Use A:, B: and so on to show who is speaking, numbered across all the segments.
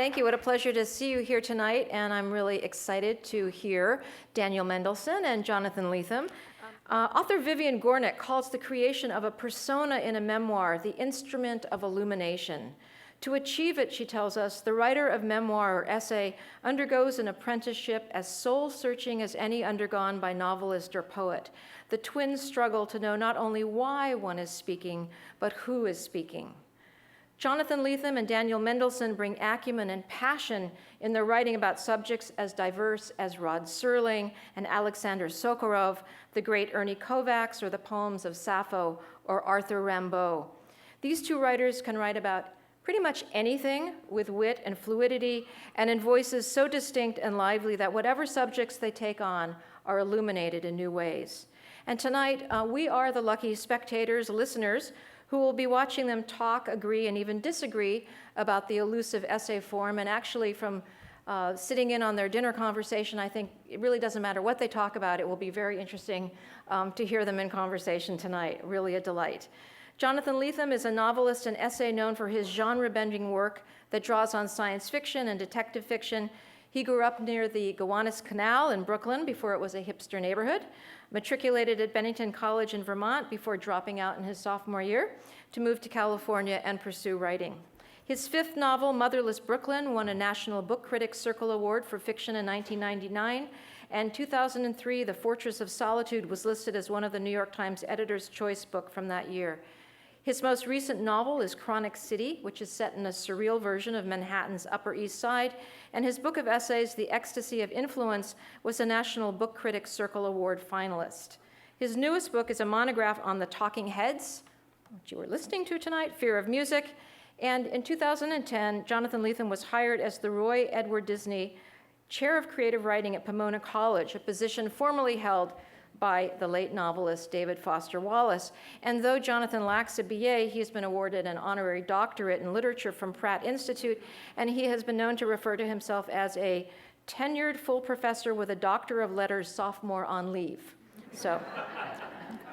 A: Thank you. What a pleasure to see you here tonight, and I'm really excited to hear Daniel Mendelsohn and Jonathan Lethem. Author Vivian Gornick calls the creation of a persona in a memoir the instrument of illumination. To achieve it, she tells us, the writer of memoir or essay undergoes an apprenticeship as soul-searching as any undergone by novelist or poet. The twins struggle to know not only why one is speaking, but who is speaking. Jonathan Lethem and Daniel Mendelsohn bring acumen and passion in their writing about subjects as diverse as Rod Serling and Alexander Sokurov, the great Ernie Kovacs, or the poems of Sappho or Arthur Rimbaud. These two writers can write about pretty much anything with wit and fluidity and in voices so distinct and lively that whatever subjects they take on are illuminated in new ways. And tonight, we are the lucky spectators, listeners, who will be watching them talk, agree, and even disagree about the elusive essay form. And actually, from sitting in on their dinner conversation, I think it really doesn't matter what they talk about. It will be very interesting to hear them in conversation tonight. Really a delight. Jonathan Lethem is a novelist and essay known for his genre-bending work that draws on science fiction and detective fiction. He grew up near the Gowanus Canal in Brooklyn before it was a hipster neighborhood, matriculated at Bennington College in Vermont before dropping out in his sophomore year to move to California and pursue writing. His fifth novel, Motherless Brooklyn, won a National Book Critics Circle Award for fiction in 1999, and 2003, The Fortress of Solitude was listed as one of the New York Times Editor's Choice book from that year. His most recent novel is Chronic City, which is set in a surreal version of Manhattan's Upper East Side, and his book of essays, The Ecstasy of Influence, was a National Book Critics Circle Award finalist. His newest book is a monograph on the Talking Heads, which you were listening to tonight, Fear of Music, and in 2010, Jonathan Lethem was hired as the Roy Edward Disney Chair of Creative Writing at Pomona College, a position formerly held by the late novelist David Foster Wallace. And though Jonathan lacks a BA, he's been awarded an honorary doctorate in literature from Pratt Institute, and he has been known to refer to himself as a tenured full professor with a Doctor of Letters sophomore on leave. So,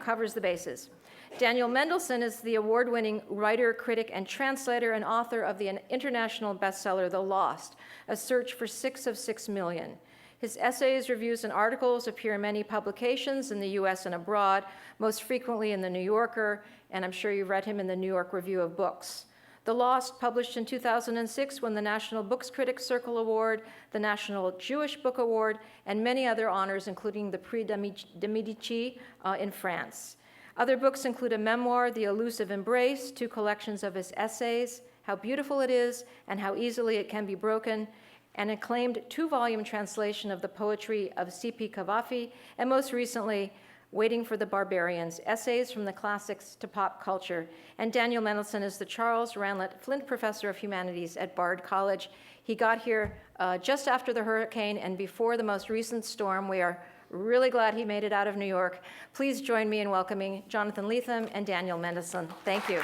A: covers the bases. Daniel Mendelsohn is the award-winning writer, critic, and translator and author of the international bestseller, The Lost, A Search for 6 of 6 Million. His essays, reviews, and articles appear in many publications in the US and abroad, most frequently in The New Yorker, and I'm sure you've read him in the New York Review of Books. The Lost, published in 2006, won the National Books Critics Circle Award, the National Jewish Book Award, and many other honors, including the Prix de Medici in France. Other books include a memoir, The Elusive Embrace, 2 collections of his essays, How Beautiful It Is and How Easily It Can Be Broken, an acclaimed 2-volume translation of the poetry of C.P. Cavafy, and most recently, Waiting for the Barbarians, Essays from the Classics to Pop Culture. And Daniel Mendelsohn is the Charles Ranlett Flint Professor of Humanities at Bard College. He got here just after the hurricane and before the most recent storm. We are really glad he made it out of New York. Please join me in welcoming Jonathan Lethem and Daniel Mendelsohn. Thank you.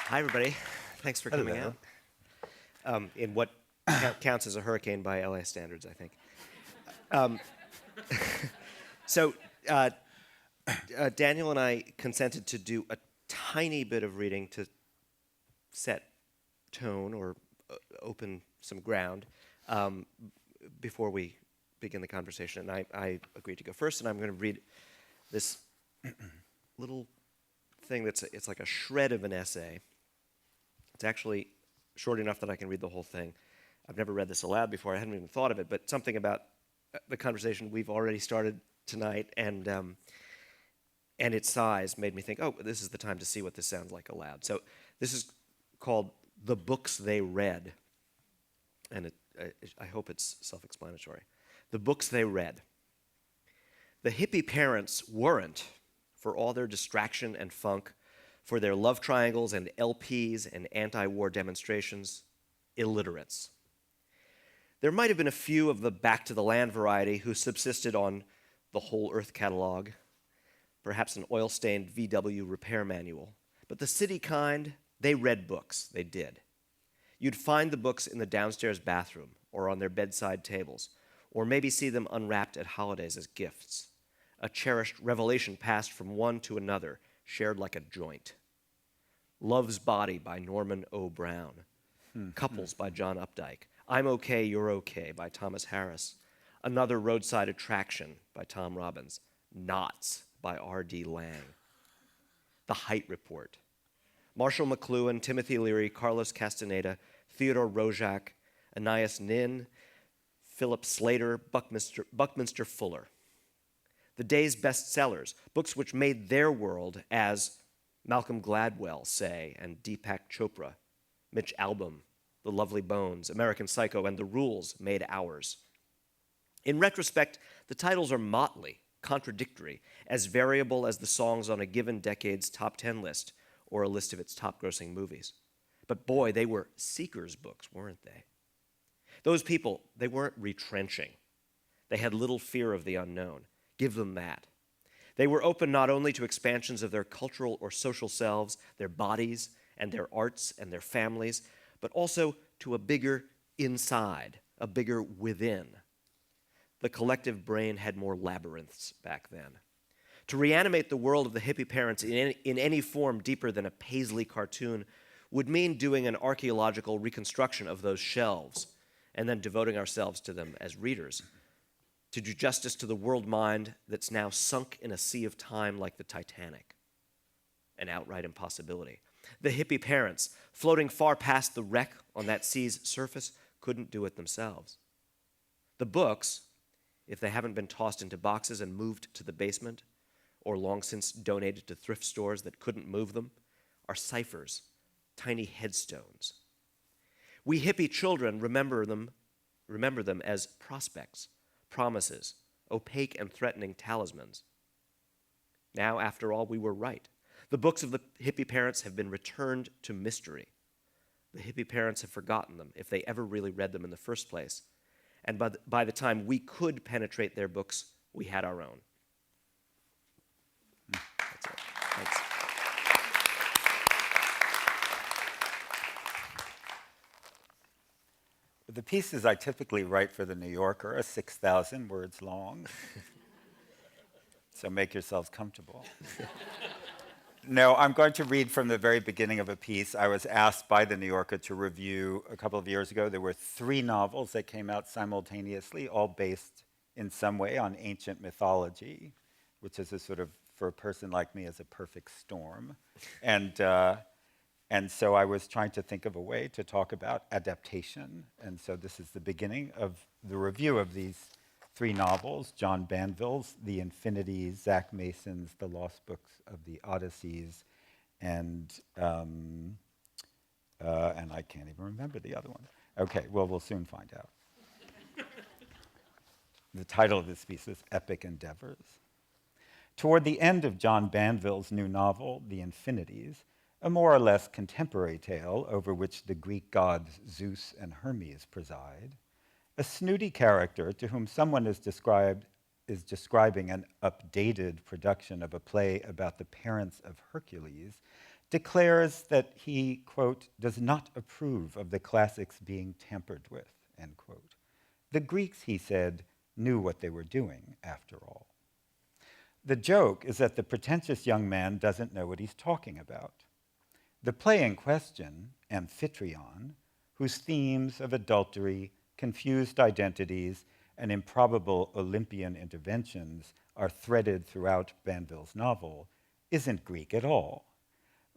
B: Hi, everybody. Thanks for coming out. In what counts as a hurricane by LA standards, I think. Daniel and I consented to do a tiny bit of reading to set tone or open some ground before we begin the conversation. And I agreed to go first, and I'm going to read this little thing it's like a shred of an essay. It's actually short enough that I can read the whole thing. I've never read this aloud before. I hadn't even thought of it, but something about the conversation we've already started tonight and its size made me think, oh, this is the time to see what this sounds like aloud. So this is called The Books They Read, and I hope it's self-explanatory. The books they read. The hippie parents weren't, for all their distraction and funk, for their love triangles and LPs and anti-war demonstrations, illiterates. There might have been a few of the back-to-the-land variety who subsisted on the Whole Earth catalog, perhaps an oil-stained VW repair manual. But the city kind, they read books, they did. You'd find the books in the downstairs bathroom or on their bedside tables, or maybe see them unwrapped at holidays as gifts, a cherished revelation passed from one to another, shared like a joint. Love's Body by Norman O. Brown, Couples by John Updike, I'm Okay, You're Okay by Thomas Harris, Another Roadside Attraction by Tom Robbins, Knots by R.D. Lang, The Height Report, Marshall McLuhan, Timothy Leary, Carlos Castaneda, Theodore Roszak, Anais Nin, Philip Slater, Buckminster Fuller. The day's bestsellers, books which made their world as Malcolm Gladwell, say, and Deepak Chopra, Mitch Albom, The Lovely Bones, American Psycho, and The Rules made ours. In retrospect, the titles are motley, contradictory, as variable as the songs on a given decade's top 10 list or a list of its top-grossing movies. But boy, they were seekers' books, weren't they? Those people, they weren't retrenching. They had little fear of the unknown. Give them that. They were open not only to expansions of their cultural or social selves, their bodies, and their arts and their families, but also to a bigger inside, a bigger within. The collective brain had more labyrinths back then. To reanimate the world of the hippie parents in any form deeper than a Paisley cartoon would mean doing an archaeological reconstruction of those shelves and then devoting ourselves to them as readers, to do justice to the world mind that's now sunk in a sea of time like the Titanic, an outright impossibility. The hippie parents, floating far past the wreck on that sea's surface, couldn't do it themselves. The books, if they haven't been tossed into boxes and moved to the basement, or long since donated to thrift stores that couldn't move them, are ciphers, tiny headstones. We hippie children remember them as prospects, promises, opaque and threatening talismans. Now, after all, we were right. The books of the hippie parents have been returned to mystery. The hippie parents have forgotten them, if they ever really read them in the first place. And by the time we could penetrate their books, we had our own. That's it. Thanks.
C: The pieces I typically write for The New Yorker are 6,000 words long. So make yourselves comfortable. No, I'm going to read from the very beginning of a piece. I was asked by The New Yorker to review a couple of years ago. There were 3 novels that came out simultaneously, all based in some way on ancient mythology, which is a sort of, for a person like me, is a perfect storm. And so I was trying to think of a way to talk about adaptation. And so this is the beginning of the review of these 3 novels, John Banville's The Infinities, Zach Mason's The Lost Books of the Odysseys, and I can't even remember the other one. Okay, well, we'll soon find out. The title of this piece is Epic Endeavors. Toward the end of John Banville's new novel, The Infinities, a more or less contemporary tale over which the Greek gods Zeus and Hermes preside, a snooty character to whom someone is describing an updated production of a play about the parents of Hercules, declares that he, quote, does not approve of the classics being tampered with, end quote. The Greeks, he said, knew what they were doing, after all. The joke is that the pretentious young man doesn't know what he's talking about. The play in question, Amphitryon, whose themes of adultery, confused identities, and improbable Olympian interventions are threaded throughout Banville's novel, isn't Greek at all.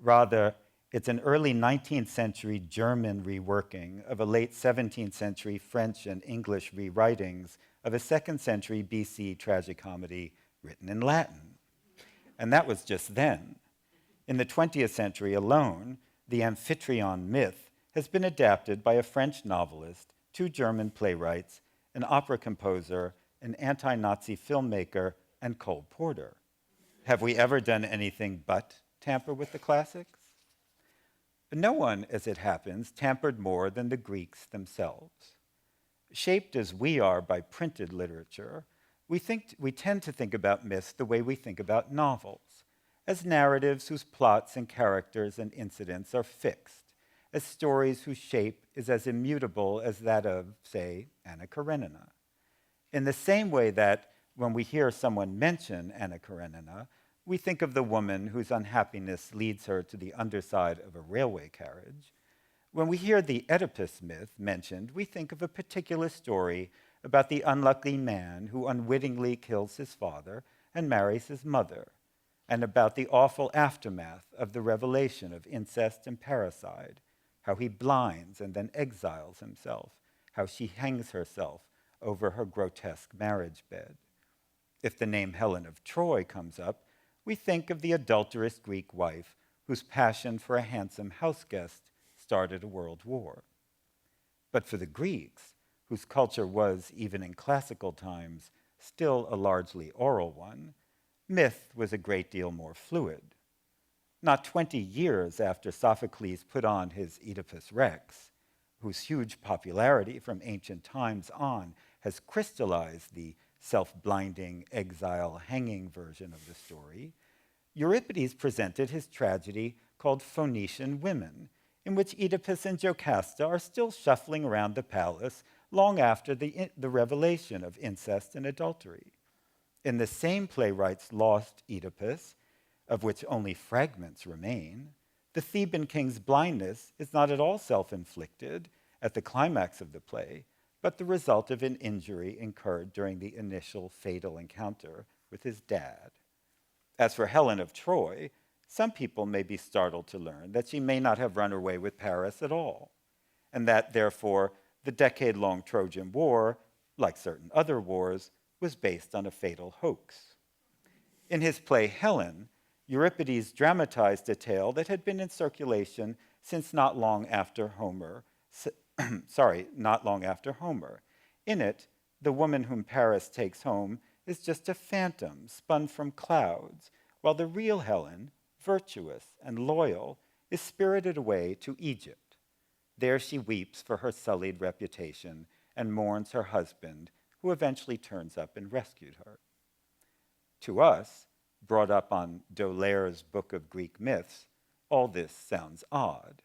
C: Rather, it's an early 19th century German reworking of a late 17th century French and English rewritings of a 2nd century BC tragicomedy written in Latin. And that was just then. In the 20th century alone, the Amphitryon myth has been adapted by a French novelist, 2 German playwrights, an opera composer, an anti-Nazi filmmaker, and Cole Porter. Have we ever done anything but tamper with the classics? No one, as it happens, tampered more than the Greeks themselves. Shaped as we are by printed literature, we tend to think about myths the way we think about novels, as narratives whose plots and characters and incidents are fixed, as stories whose shape is as immutable as that of, say, Anna Karenina. In the same way that when we hear someone mention Anna Karenina, we think of the woman whose unhappiness leads her to the underside of a railway carriage. When we hear the Oedipus myth mentioned, we think of a particular story about the unlucky man who unwittingly kills his father and marries his mother, and about the awful aftermath of the revelation of incest and parricide, how he blinds and then exiles himself, how she hangs herself over her grotesque marriage bed. If the name Helen of Troy comes up, we think of the adulterous Greek wife whose passion for a handsome houseguest started a world war. But for the Greeks, whose culture was, even in classical times, still a largely oral one, myth was a great deal more fluid. Not 20 years after Sophocles put on his Oedipus Rex, whose huge popularity from ancient times on has crystallized the self-blinding, exile, hanging version of the story, Euripides presented his tragedy called Phoenician Women, in which Oedipus and Jocasta are still shuffling around the palace long after the revelation of incest and adultery. In the same playwright's lost Oedipus, of which only fragments remain, the Theban king's blindness is not at all self-inflicted at the climax of the play, but the result of an injury incurred during the initial fatal encounter with his dad. As for Helen of Troy, some people may be startled to learn that she may not have run away with Paris at all, and that, therefore, the decade-long Trojan War, like certain other wars, was based on a fatal hoax. In his play Helen, Euripides dramatized a tale that had been in circulation since not long after Homer. In it, the woman whom Paris takes home is just a phantom spun from clouds, while the real Helen, virtuous and loyal, is spirited away to Egypt. There she weeps for her sullied reputation and mourns her husband, who eventually turns up and rescued her. To us, brought up on D'Aulaire's Book of Greek Myths, all this sounds odd.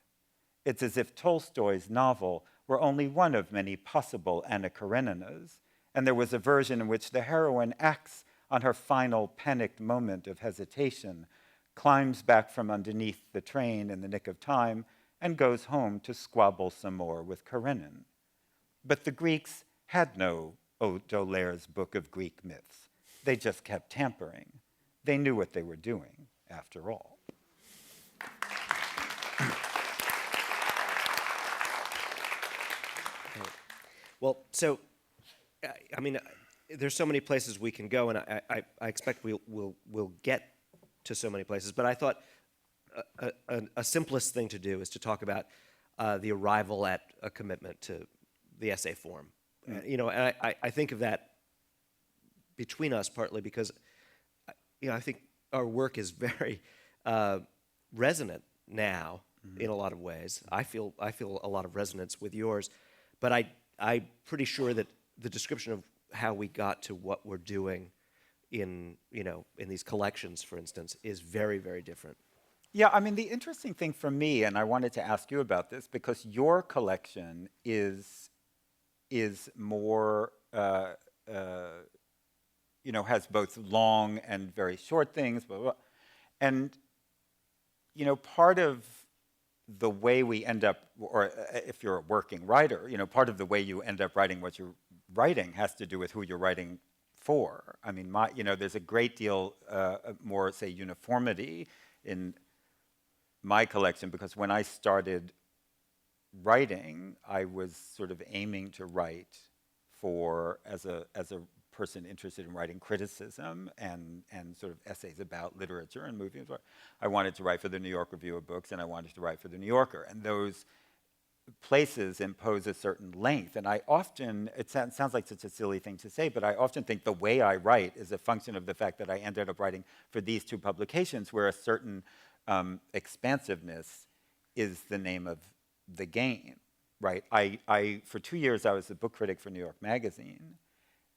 C: It's as if Tolstoy's novel were only one of many possible Anna Kareninas, and there was a version in which the heroine acts on her final panicked moment of hesitation, climbs back from underneath the train in the nick of time, and goes home to squabble some more with Karenin. But the Greeks had no D'Aulaire's Book of Greek Myths. They just kept tampering. They knew what they were doing, after all.
B: Well, so, I mean, there's so many places we can go, and I expect we'll get to so many places, but I thought a simplest thing to do is to talk about the arrival at a commitment to the essay form. And I think of that between us partly because, I think our work is very resonant now in a lot of ways. I feel a lot of resonance with yours, but I'm pretty sure that the description of how we got to what we're doing in these collections, for instance, is very, very different.
C: Yeah, I mean, the interesting thing for me, and I wanted to ask you about this, because your collection is more, has both long and very short things, blah, blah, blah. And, part of the way we end up, or if you're a working writer, part of the way you end up writing what you're writing has to do with who you're writing for. I mean, there's a great deal more, say, uniformity in my collection, because when I started writing, I was sort of aiming to write as a person interested in writing criticism and sort of essays about literature and movies. I wanted to write for the New York Review of Books, and I wanted to write for the New Yorker. And those places impose a certain length. And I often, it sounds like such a silly thing to say, but I often think the way I write is a function of the fact that I ended up writing for these two publications, where a certain expansiveness is the name of the game, right? I for 2 years, I was the book critic for New York Magazine,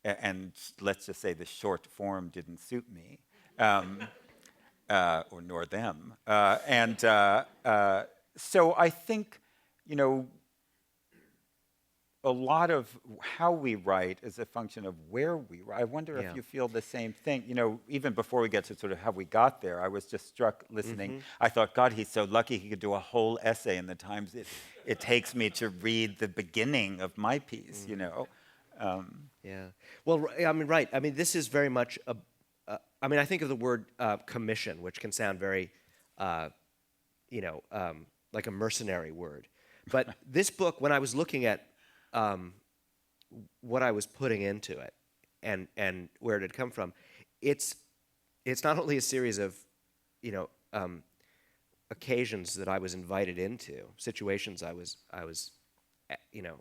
C: and let's just say the short form didn't suit me, or nor them. So I think, a lot of how we write is a function of where we write. I wonder
B: Yeah.
C: if you feel the same thing. You know, even before we get to sort of how we got there, I was just struck listening. I thought, God, he's so lucky he could do a whole essay in the times it takes me to read the beginning of my piece, you know.
B: Yeah. Well, I mean, right. I mean, this is very much I mean, I think of the word commission, which can sound very, you know, like a mercenary word. But this book, when I was looking at what I was putting into it and where it had come from, it's not only a series of, you know, occasions that I was invited into, situations I was, you know,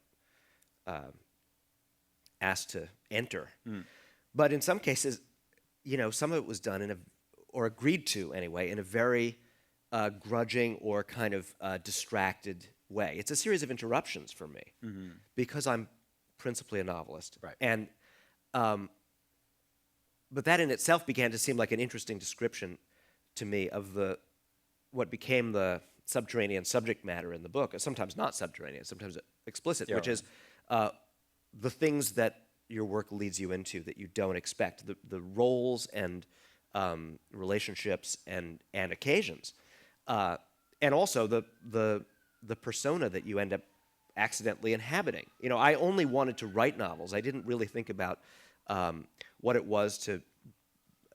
B: asked to enter, but in some cases, you know, some of it was done or agreed to anyway, in a very grudging or kind of distracted way. It's a series of interruptions for me because I'm principally a novelist.
C: Right.
B: And, but that in itself began to seem like an interesting description to me of what became the subterranean subject matter in the book, sometimes not subterranean, sometimes explicit,
C: Yeah,
B: which is the things that your work leads you into that you don't expect, the roles and relationships and occasions, and also the persona that you end up accidentally inhabiting. You know, I only wanted to write novels. I didn't really think about what it was to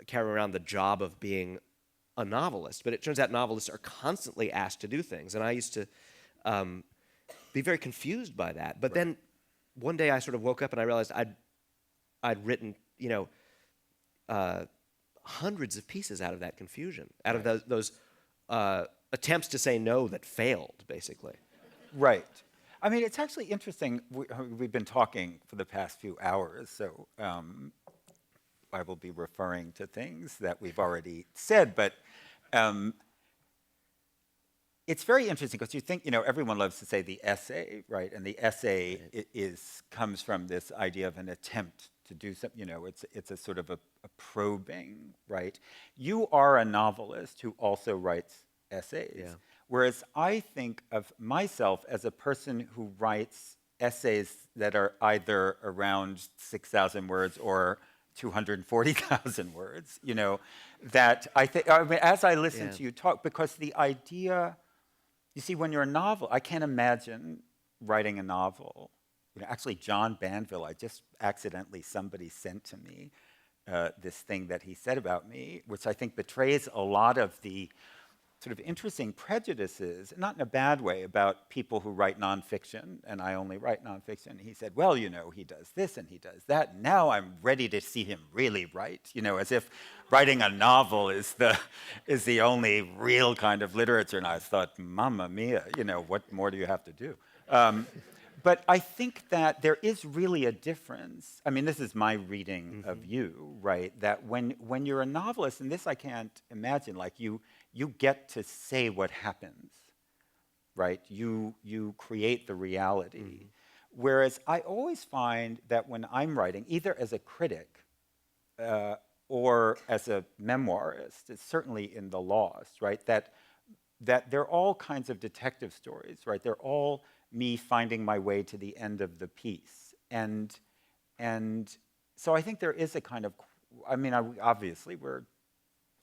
B: carry around the job of being a novelist. But it turns out novelists are constantly asked to do things, and I used to be very confused by that. But then one day I sort of woke up and I realized I'd written, you know, hundreds of pieces out of that confusion, out of those attempts to say no that failed, basically.
C: Right. I mean, it's actually interesting. We've been talking for the past few hours, so I will be referring to things that we've already said, but it's very interesting because you think, you know, everyone loves to say the essay, right? And the essay comes from this idea of an attempt to do something, you know, it's a sort of a probing, right? You are a novelist who also writes essays.
B: Yeah.
C: Whereas I think of myself as a person who writes essays that are either around 6,000 words or 240,000 words, you know, that I think, I mean, as I listen to you talk, because the idea, you see, when you're a novel, I can't imagine writing a novel. You know, actually, John Banville, somebody sent to me this thing that he said about me, which I think betrays a lot of the sort of interesting prejudices, not in a bad way, about people who write nonfiction, and I only write nonfiction. He said, well, you know, he does this and he does that, and now I'm ready to see him really write, you know, as if writing a novel is the only real kind of literature. And I thought, mamma mia, you know, what more do you have to do? But I think that there is really a difference. I mean, this is my reading of you, right? That when you're a novelist, and this I can't imagine, like you get to say what happens, right? You create the reality. Whereas I always find that when I'm writing, either as a critic or as a memoirist, it's certainly in The Lost, right? That they're all kinds of detective stories, right? They're all me finding my way to the end of the piece. And so I think there is a kind of, I mean, we're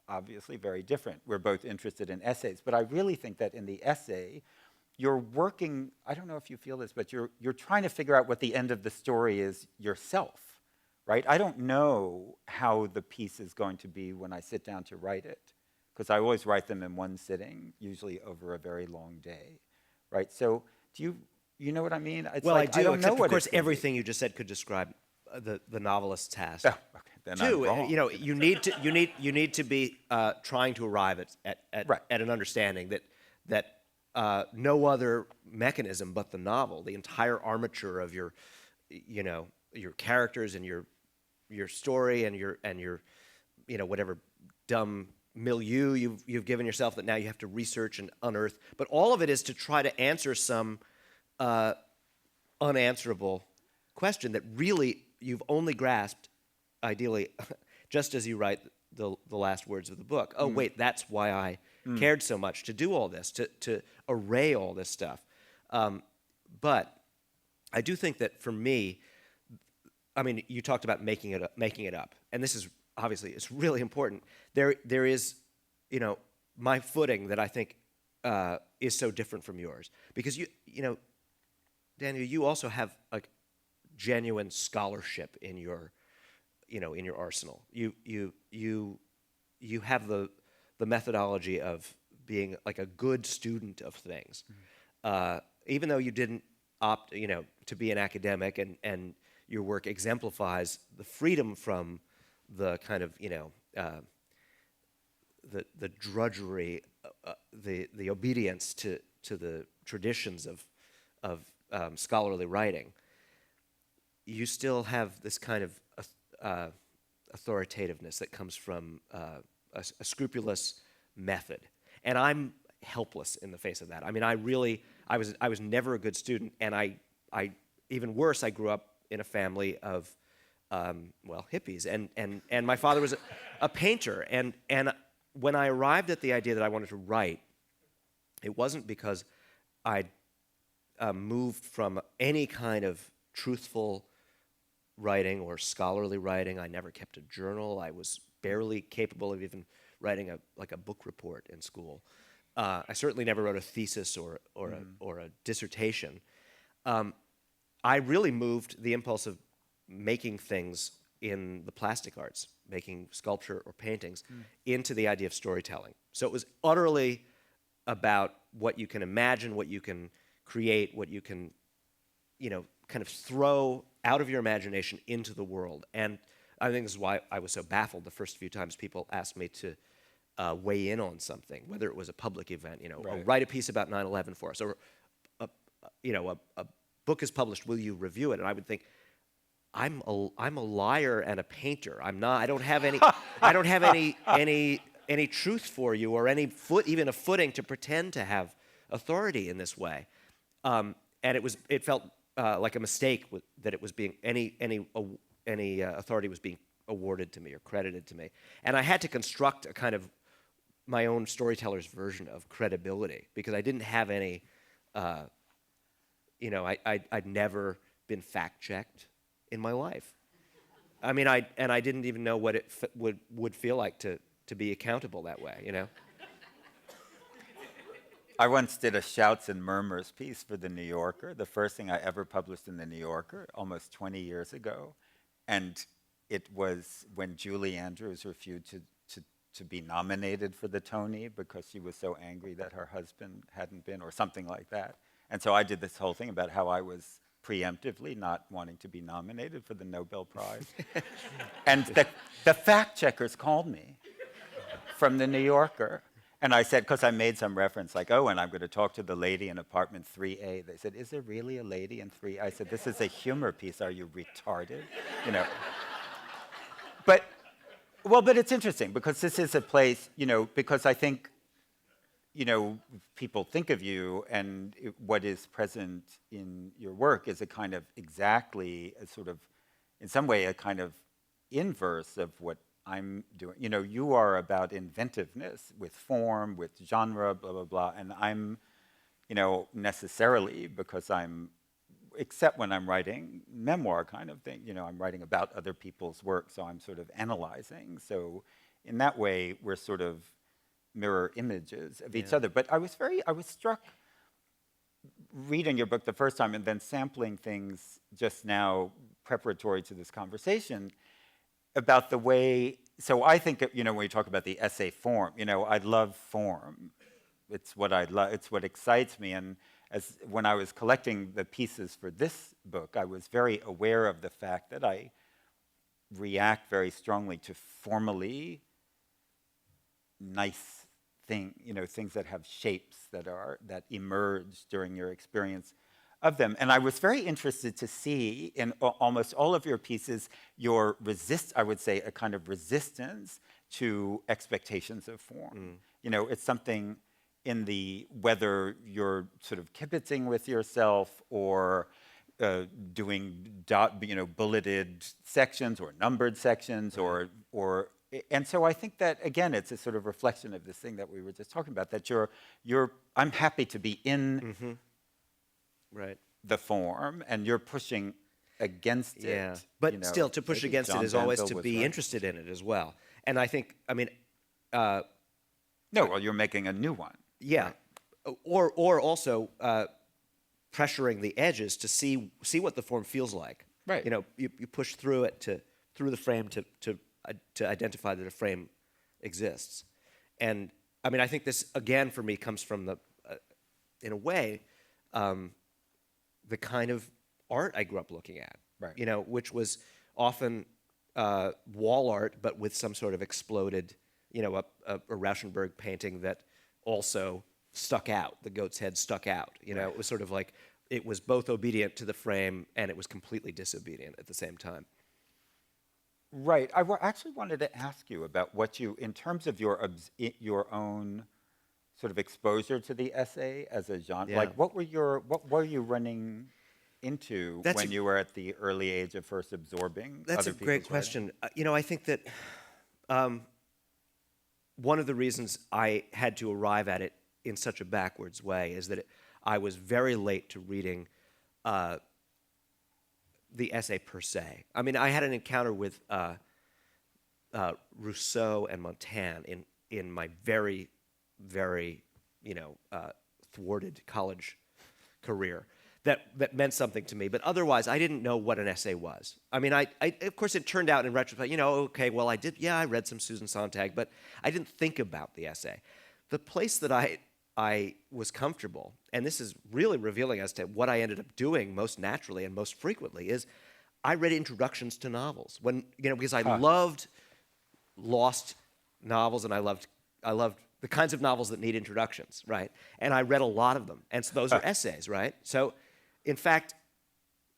C: obviously very different. We're both interested in essays, but I really think that in the essay, you're working, I don't know if you feel this, but you're trying to figure out what the end of the story is yourself, right? I don't know how the piece is going to be when I sit down to write it, because I always write them in one sitting, usually over a very long day, right? So do you know what I mean? It's
B: Well,
C: like,
B: I do,
C: don't
B: except
C: know what
B: of course
C: it's gonna be.
B: everything you just said could describe the novelist's task.
C: Oh, okay, then I'm wrong.
B: You know, you need to be trying to arrive at an understanding that no other mechanism but the novel, the entire armature of your characters and your story and your you know, whatever dumb milieu you've given yourself that now you have to research and unearth, but all of it is to try to answer some unanswerable question that really you've only grasped, ideally, just as you write the last words of the book. Oh, wait, that's why I cared so much to do all this, to array all this stuff. But I do think that for me, I mean, you talked about making it up, and this is obviously it's really important. There is, my footing that I think is so different from yours because Daniel, you also have like genuine scholarship in your, in your arsenal. You have the methodology of being like a good student of things, even though you didn't opt, to be an academic, and your work exemplifies the freedom from the kind of, the drudgery, the obedience to the traditions of scholarly writing. You still have this kind of authoritativeness that comes from a scrupulous method, and I'm helpless in the face of that. I mean, I was never a good student, and I even worse, I grew up in a family of hippies, and my father was a painter, and when I arrived at the idea that I wanted to write, it wasn't because I moved from any kind of truthful writing or scholarly writing. I never kept a journal. I was barely capable of even writing a book report in school. I certainly never wrote a thesis or a dissertation. I really moved the impulse of making things in the plastic arts, making sculpture or paintings, into the idea of storytelling. So it was utterly about what you can imagine, what you can create, what you can, kind of throw out of your imagination into the world. And I think this is why I was so baffled the first few times people asked me to weigh in on something, whether it was a public event,
C: Right.
B: or write a piece about 9/11 for us, or a book is published, will you review it? And I would think, I'm a liar and a painter. I'm not. I don't have any. I don't have any truth for you, or even a footing to pretend to have authority in this way. And it felt like a mistake that it was being any authority was being awarded to me or credited to me. And I had to construct a kind of my own storyteller's version of credibility because I didn't have any. I'd never been fact checked in my life. I mean, I didn't even know what it would feel like to be accountable that way,
C: I once did a Shouts and Murmurs piece for The New Yorker, the first thing I ever published in The New Yorker, almost 20 years ago. And it was when Julie Andrews refused to be nominated for the Tony because she was so angry that her husband hadn't been, or something like that. And so I did this whole thing about how I was preemptively not wanting to be nominated for the Nobel Prize. And the fact checkers called me from The New Yorker. And I said, because I made some reference, like, and I'm going to talk to the lady in apartment 3A. They said, is there really a lady in 3A? I said, this is a humor piece. Are you retarded? But it's interesting because this is a place, because I think, people think of you and what is present in your work is a kind of exactly a sort of, in some way, a kind of inverse of what I'm doing. You are about inventiveness with form, with genre, blah, blah, blah. And I'm, necessarily, because except when I'm writing memoir kind of thing, I'm writing about other people's work, so I'm sort of analyzing. So in that way, we're sort of mirror images of each other. But I was struck reading your book the first time and then sampling things just now preparatory to this conversation about the way, so I think, when we talk about the essay form, I love form. It's what I love, it's what excites me. And when I was collecting the pieces for this book, I was very aware of the fact that I react very strongly to formally nice things that have shapes that emerge during your experience of them. And I was very interested to see in almost all of your pieces I would say, a kind of resistance to expectations of form. It's something in whether you're sort of kibitzing with yourself or doing bulleted sections or numbered sections and so I think that, again, it's a sort of reflection of this thing that we were just talking about, that I'm happy to be in
B: Right.
C: the form, and you're pushing against
B: Yeah,
C: it.
B: but still, to push
C: Maybe
B: against it
C: John
B: is always
C: Banville
B: to
C: was
B: be
C: right.
B: interested in it as well. And I think,
C: No, well, you're making a new one.
B: yeah, or also pressuring the edges to see what the form feels like.
C: Right.
B: You know, you push through it through the frame to identify that a frame exists. And I mean, I think this again for me comes from the, in a way, the kind of art I grew up looking at.
C: Right.
B: You know, which was often wall art, but with some sort of exploded, you know, a Rauschenberg painting that also stuck out. The goat's head stuck out. You know, it was sort of like it was both obedient to the frame and it was completely disobedient at the same time.
C: Right. I actually wanted to ask you about what you, in terms of your own sort of exposure to the essay as a genre.
B: Yeah.
C: Like, what were you running into
B: That's
C: when you were at the early age of first absorbing?
B: That's
C: other
B: a great
C: people's writing?
B: question. You know, I think that one of the reasons I had to arrive at it in such a backwards way is that I was very late to reading the essay per se. I mean, I had an encounter with Rousseau and Montaigne in my very, very, you know, thwarted college career. That meant something to me, but otherwise I didn't know what an essay was. I mean, I of course it turned out in retrospect, you know, okay, well I read some Susan Sontag, but I didn't think about the essay. The place that I was comfortable, and this is really revealing as to what I ended up doing most naturally and most frequently, is I read introductions to novels when, you know, because I loved lost novels and I loved the kinds of novels that need introductions, right? And I read a lot of them, and so those are essays, right? So, in fact,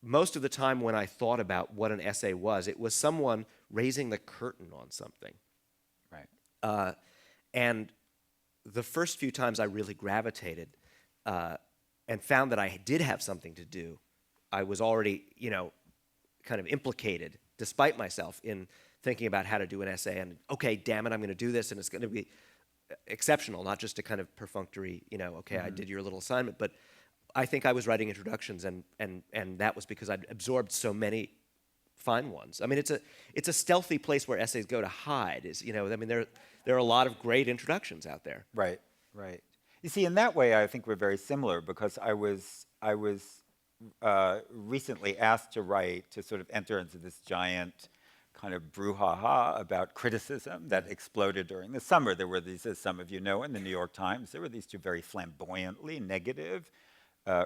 B: most of the time when I thought about what an essay was, it was someone raising the curtain on something.
C: Right.
B: And the first few times I really gravitated and found that I did have something to do, I was already, you know, kind of implicated, despite myself, in thinking about how to do an essay. And, okay, damn it, I'm going to do this, and it's going to be exceptional, not just a kind of perfunctory, you know, okay, I did your little assignment, but I think I was writing introductions, and that was because I'd absorbed so many fine ones. I mean, it's a stealthy place where essays go to hide. Is, you know, I mean, there are a lot of great introductions out there.
C: Right. Right. You see, in that way, I think we're very similar because I was recently asked to write, to sort of enter into this giant kind of brouhaha about criticism that exploded during the summer. There were these, as some of you know, in the New York Times, there were these two very flamboyantly negative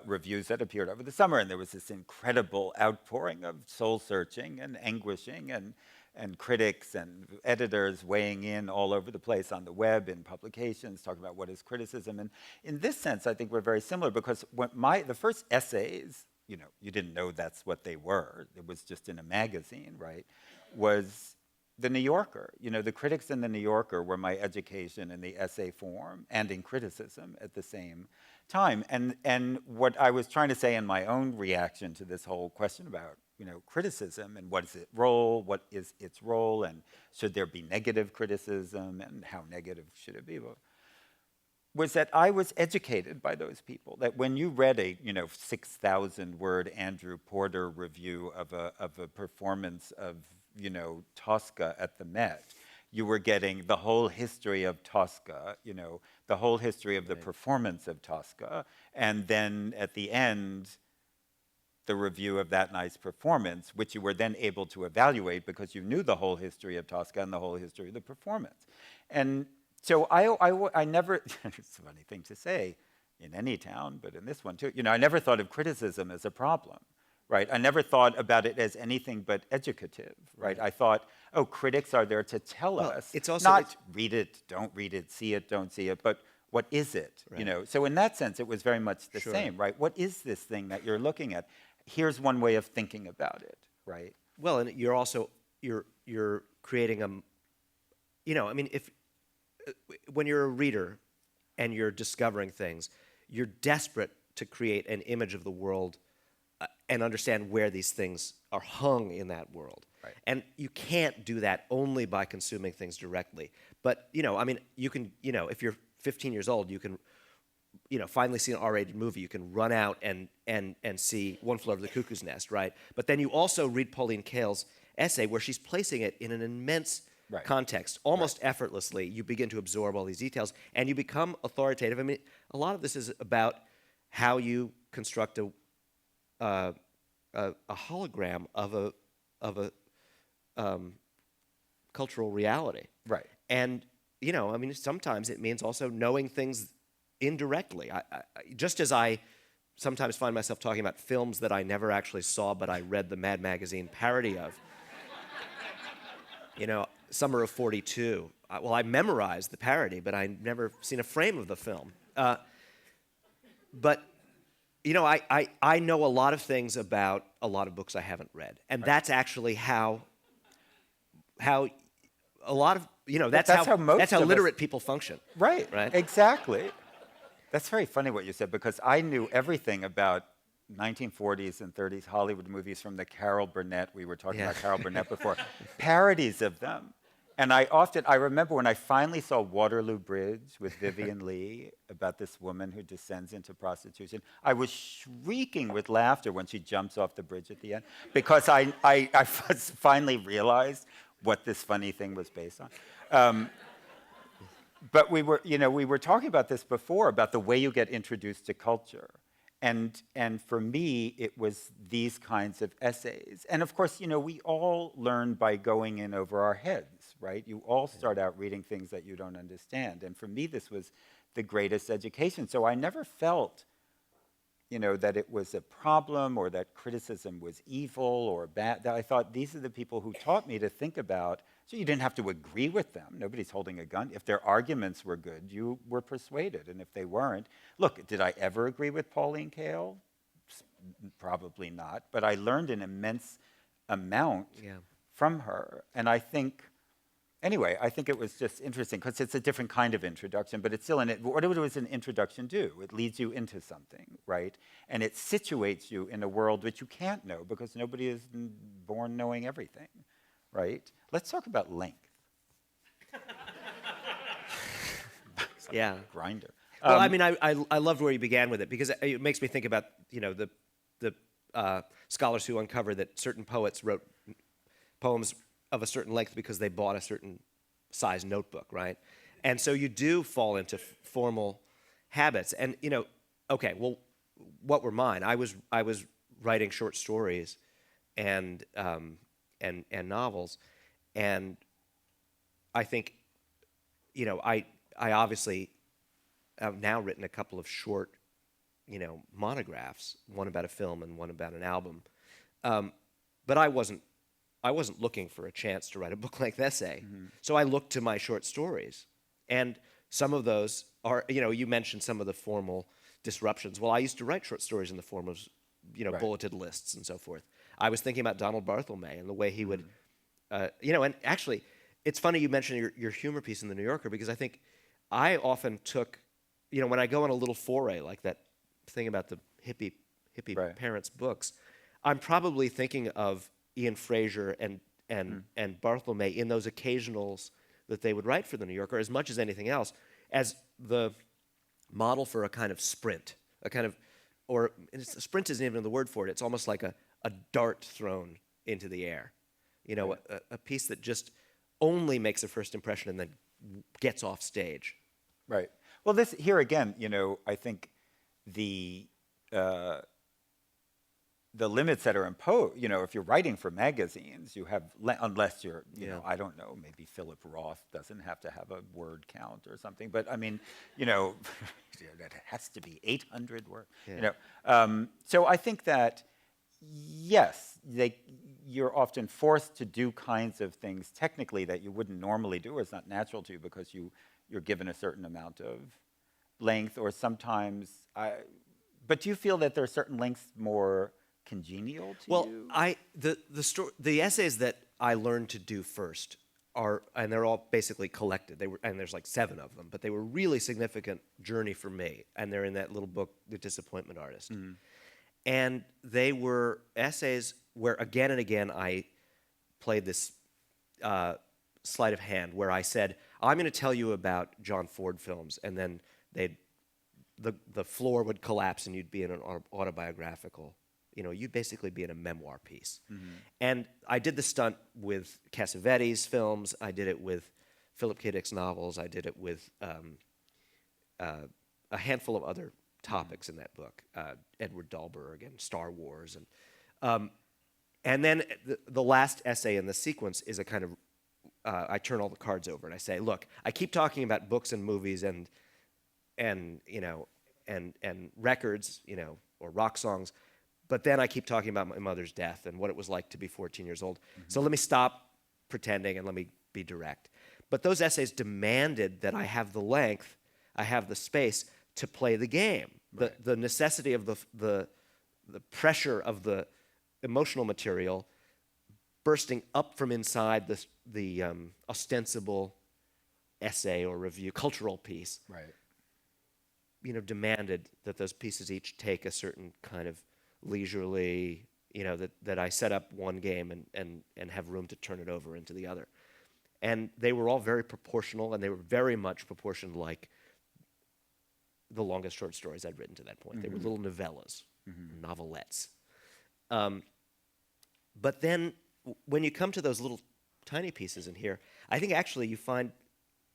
C: reviews that appeared over the summer, and there was this incredible outpouring of soul-searching and anguishing and critics and editors weighing in all over the place on the web, in publications, talking about what is criticism. And in this sense, I think we're very similar because when the first essays, you know, you didn't know that's what they were. It was just in a magazine, right? Was the New Yorker. You know, the critics in the New Yorker were my education in the essay form and in criticism at the same time. And what I was trying to say in my own reaction to this whole question about, you know, criticism and what is its role, and should there be negative criticism, and how negative should it be, was that I was educated by those people. That when you read a, you know, 6,000-word Andrew Porter review of a performance of, you know, Tosca at the Met, you were getting the whole history of Tosca, you know, the whole history of the performance of Tosca, and then at the end, the review of that nice performance, which you were then able to evaluate because you knew the whole history of Tosca and the whole history of the performance. And so I never, it's a funny thing to say in any town, but in this one too, you know, I never thought of criticism as a problem, right? I never thought about it as anything but educative, right? I thought, oh, critics are there to tell us,
B: it's also,
C: not read it, don't read it, see it, don't see it, but what is it, you know? So in that sense, it was very much the same, right? What is this thing that you're looking at? Here's one way of thinking about it, right?
B: Well, and you're also, you're creating a, you know, I mean, when you're a reader and you're discovering things, you're desperate to create an image of the world and understand where these things are hung in that world.
C: Right.
B: And you can't do that only by consuming things directly. But, you know, I mean, you can, you know, if you're 15 years old, you can finally see an R-rated movie, you can run out and see One Flew Over the Cuckoo's Nest, right? But then you also read Pauline Kael's essay where she's placing it in an immense
C: Right.
B: context, almost effortlessly. You begin to absorb all these details, and you become authoritative. I mean, a lot of this is about how you construct a hologram of a cultural reality.
C: Right.
B: And I mean, sometimes it means also knowing things indirectly. Just as I sometimes find myself talking about films that I never actually saw, but I read the Mad Magazine parody of. Summer of '42. Well, I memorized the parody, but I never seen a frame of the film. But I know a lot of things about a lot of books I haven't read, and that's actually how a lot of that's how literate people function.
C: Right.
B: Right.
C: Exactly. That's very funny what you said, because I knew everything about 1940s and 30s Hollywood movies from the Carol Burnett. We were talking about Carol Burnett before. Parodies of them. And I remember when I finally saw Waterloo Bridge with Vivien Leigh about this woman who descends into prostitution, I was shrieking with laughter when she jumps off the bridge at the end, because I finally realized what this funny thing was based on. But we were talking about this before, about the way you get introduced to culture. And for me, it was these kinds of essays. And of course, we all learn by going in over our heads, right? You all start out reading things that you don't understand. And for me, this was the greatest education. So I never felt, that it was a problem or that criticism was evil or bad. That I thought, these are the people who taught me to think about. So you didn't have to agree with them. Nobody's holding a gun. If their arguments were good, you were persuaded. And if they weren't, look, did I ever agree with Pauline Kael? Probably not. But I learned an immense amount from her. And I think it was just interesting, because it's a different kind of introduction, but it's still what does an introduction do? It leads you into something, right? And it situates you in a world which you can't know, because nobody is born knowing everything. Right? Let's talk about length.
B: Yeah.
C: Grinder.
B: Well, I mean, I loved where you began with it, because it makes me think about the scholars who uncover that certain poets wrote poems of a certain length because they bought a certain size notebook, right? And so you do fall into formal habits. And okay, well, what were mine? I was writing short stories and novels, and I think I obviously have now written a couple of short monographs, one about a film and one about an album, but I wasn't looking for a chance to write a book-length essay. So I looked to my short stories, and some of those are you mentioned some of the formal disruptions. Well, I used to write short stories in the form of
C: Right.
B: bulleted lists and so forth. I was thinking about Donald Barthelme and the way he would, and actually, it's funny you mentioned your humor piece in The New Yorker, because I think I often took, when I go on a little foray like that thing about the hippie
C: Right.
B: parents' books, I'm probably thinking of Ian Fraser and Barthelme in those occasionals that they would write for The New Yorker, as much as anything else, as the model for a kind of sprint, sprint isn't even the word for it. It's almost like a dart thrown into the air,
C: Right.
B: a piece that just only makes a first impression and then gets off stage.
C: Right. Well, this here again, I think the limits that are imposed, if you're writing for magazines, you have, unless you're, I don't know, maybe Philip Roth doesn't have to have a word count or something, but I mean, that has to be 800 words, So I think that, yes, you're often forced to do kinds of things technically that you wouldn't normally do, or it's not natural to, because you're given a certain amount of length, or sometimes, but do you feel that there are certain lengths more congenial to you?
B: Well, the essays that I learned to do first are, and they're all basically collected. And there's like 7 of them, but they were really significant journey for me. And they're in that little book, The Disappointment Artist. Mm-hmm. And they were essays where again and again I played this sleight of hand, where I said, I'm going to tell you about John Ford films, and then they'd the floor would collapse and you'd be in an autobiographical, you'd basically be in a memoir piece. And I did the stunt with Cassavetes' films. I did it with Philip K. Dick's novels. I did it with a handful of other topics in that book, Edward Dahlberg and Star Wars. And then the last essay in the sequence is a kind of, I turn all the cards over and I say, look, I keep talking about books and movies and records, or rock songs, but then I keep talking about my mother's death and what it was like to be 14 years old. So let me stop pretending and let me be direct. But those essays demanded that I have the length, I have the space to play the game. Right. The necessity of the pressure of the emotional material bursting up from inside the ostensible essay or review, cultural piece.
C: Right.
B: Demanded that those pieces each take a certain kind of leisurely, that I set up one game and have room to turn it over into the other. And they were all very proportional, and they were very much proportioned like the longest short stories I'd written to that point. They were little novellas, novelettes. But then when you come to those little tiny pieces in here, I think actually you find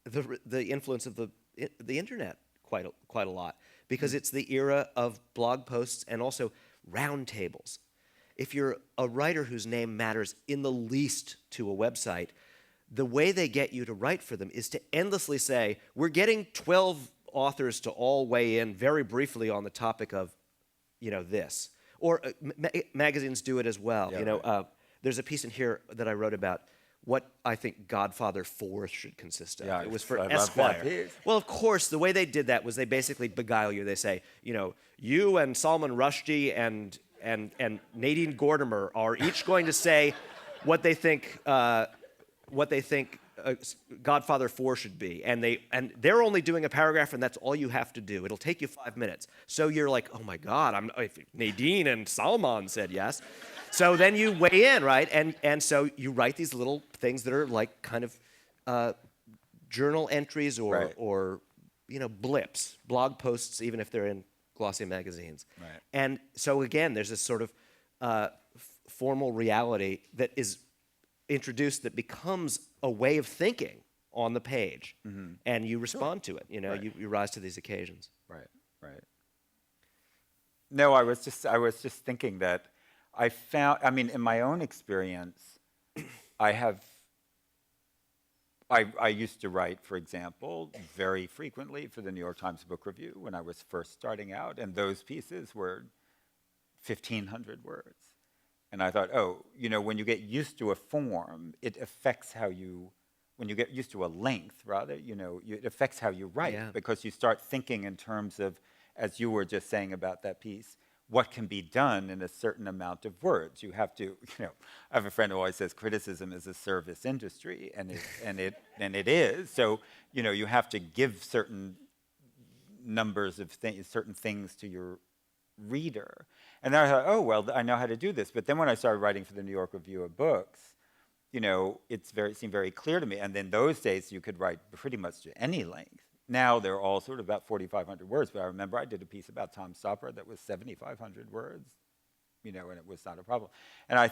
B: the influence of the internet quite a lot, because it's the era of blog posts and also round tables. If you're a writer whose name matters in the least to a website, the way they get you to write for them is to endlessly say, we're getting 12 authors to all weigh in very briefly on the topic of, this. Or magazines do it as well.
C: Yeah,
B: There's a piece in here that I wrote about what I think Godfather 4 should consist of.
C: Yeah,
B: it was for
C: I love
B: Esquire.
C: that piece.
B: Well, of course, the way they did that was they basically beguile you. They say, you and Salman Rushdie and Nadine Gordimer are each going to say what they think Godfather 4 should be, and they're only doing a paragraph, and that's all you have to do. It'll take you 5 minutes. So you're like, oh my God, if Nadine and Salman said yes. So then you weigh in, right? And so you write these little things that are like kind of journal entries or blips, blog posts, even if they're in glossy magazines.
C: Right.
B: And so again, there's this sort of formal reality that is introduced that becomes a way of thinking on the page, and you respond to it.
C: Right.
B: You rise to these occasions.
C: Right. No, I was just thinking that I found, in my own experience, I used to write, for example, very frequently for the New York Times Book Review when I was first starting out, and those pieces were 1,500 words. And I thought, when you get used to a form, it affects how you, when you get used to a length, rather, it affects how you write, because you start thinking in terms of, as you were just saying about that piece, what can be done in a certain amount of words. You have to, I have a friend who always says criticism is a service industry, and it is. So, you have to give certain numbers of certain things to your reader. And then I thought, I know how to do this. But then when I started writing for the New York Review of Books, it seemed very clear to me. And in those days, you could write pretty much to any length. Now they're all sort of about 4,500 words. But I remember I did a piece about Tom Stopper that was 7,500 words, and it was not a problem. And I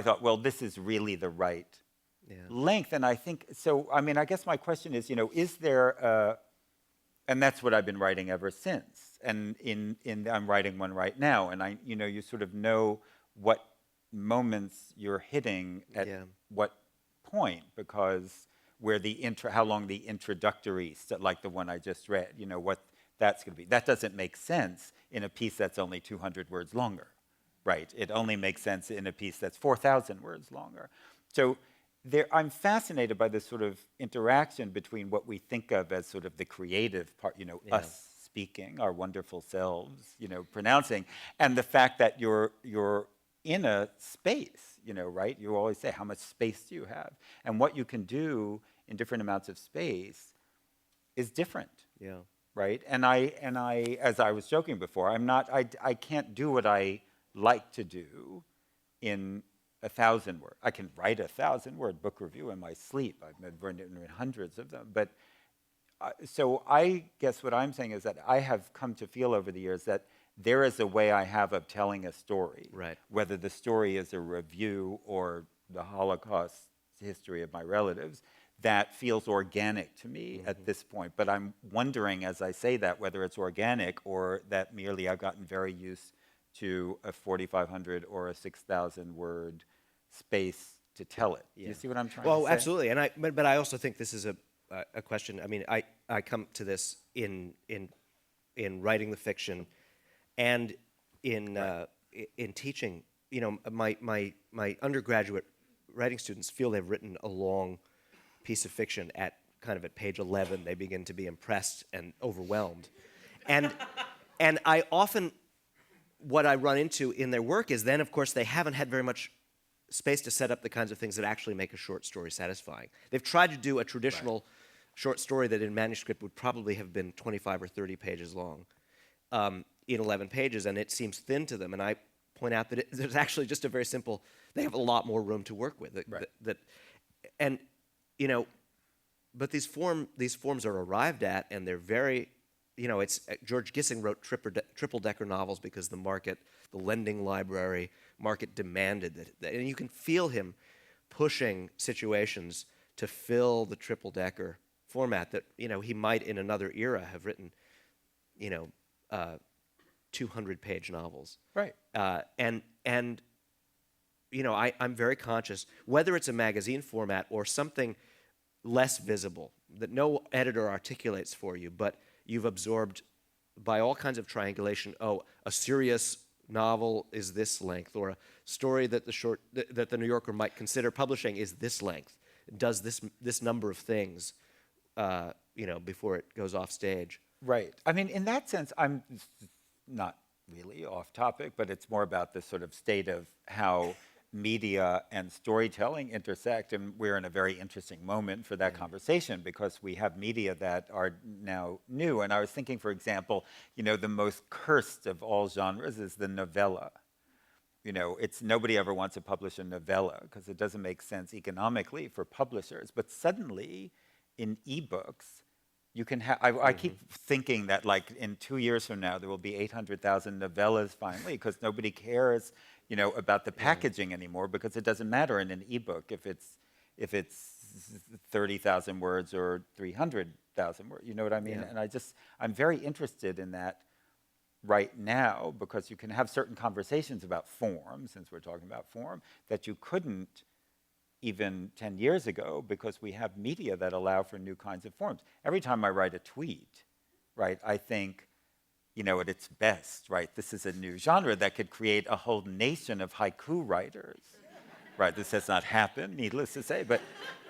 C: thought, this is really the right length. And I think, so, I guess my question is, is there and that's what I've been writing ever since. And I'm writing one right now, and you sort of know what moments you're hitting at what point, because how long the introductory, like the one I just read, what that's going to be. That doesn't make sense in a piece that's only 200 words longer, right? It only makes sense in a piece that's 4,000 words longer. So I'm fascinated by this sort of interaction between what we think of as sort of the creative part, us speaking, our wonderful selves, pronouncing, and the fact that you're in a space, right? You always say, how much space do you have? And what you can do in different amounts of space is different.
B: Yeah.
C: Right? And I, as I was joking before, I can't do what I like to do in 1,000 words. I can write a 1,000-word book review in my sleep. I've written hundreds of them, but So I guess what I'm saying is that I have come to feel over the years that there is a way I have of telling a story,
B: Right.
C: whether the story is a review or the Holocaust history of my relatives, that feels organic to me at this point. But I'm wondering, as I say that, whether it's organic or that merely I've gotten very used to a 4,500 or a 6,000 word space to tell it. Do
B: Yeah.
C: you see what I'm trying
B: Well,
C: to say?
B: absolutely, and but I also think this is a question. I mean, I come to this in writing the fiction, and in teaching. You know, my undergraduate writing students feel they've written a long piece of fiction at page 11. They begin to be impressed and overwhelmed, and I often, what I run into in their work is then, of course, they haven't had very much space to set up the kinds of things that actually make a short story satisfying. They've tried to do a traditional short story that in manuscript would probably have been 25 or 30 pages long in 11 pages, and it seems thin to them. And I point out that there's actually just a very simple, they have a lot more room to work with. And, you know, but these forms are arrived at, and they're very, you know, it's George Gissing wrote triple-decker novels because the market, the lending library market demanded that, and you can feel him pushing situations to fill the triple-decker format that, you know, he might in another era have written, you know, 200-page novels.
C: Right.
B: And you know, I'm very conscious, whether it's a magazine format or something less visible that no editor articulates for you, but you've absorbed by all kinds of triangulation. Oh, a serious novel is this length, or a story that the New Yorker might consider publishing is this length. It does this number of things, you know, before it goes off stage.
C: Right. I mean, in that sense, I'm not really off topic, but it's more about this sort of state of how media and storytelling intersect, and we're in a very interesting moment for that conversation because we have media that are now new. And I was thinking, for example, you know, the most cursed of all genres is the novella. You know, it's nobody ever wants to publish a novella because it doesn't make sense economically for publishers. But suddenly, in ebooks, you can have. I keep thinking that, like, in 2 years from now, there will be 800,000 novellas finally because nobody cares, you know, about the packaging anymore because it doesn't matter in an ebook if it's 30,000 words or 300,000 words. You know what I mean?
B: Yeah.
C: And I'm very interested in that right now because you can have certain conversations about form, since we're talking about form, that you couldn't even 10 years ago because we have media that allow for new kinds of forms. Every time I write a tweet, right, I think, you know, at its best, right, this is a new genre that could create a whole nation of haiku writers. Right, this has not happened, needless to say, but,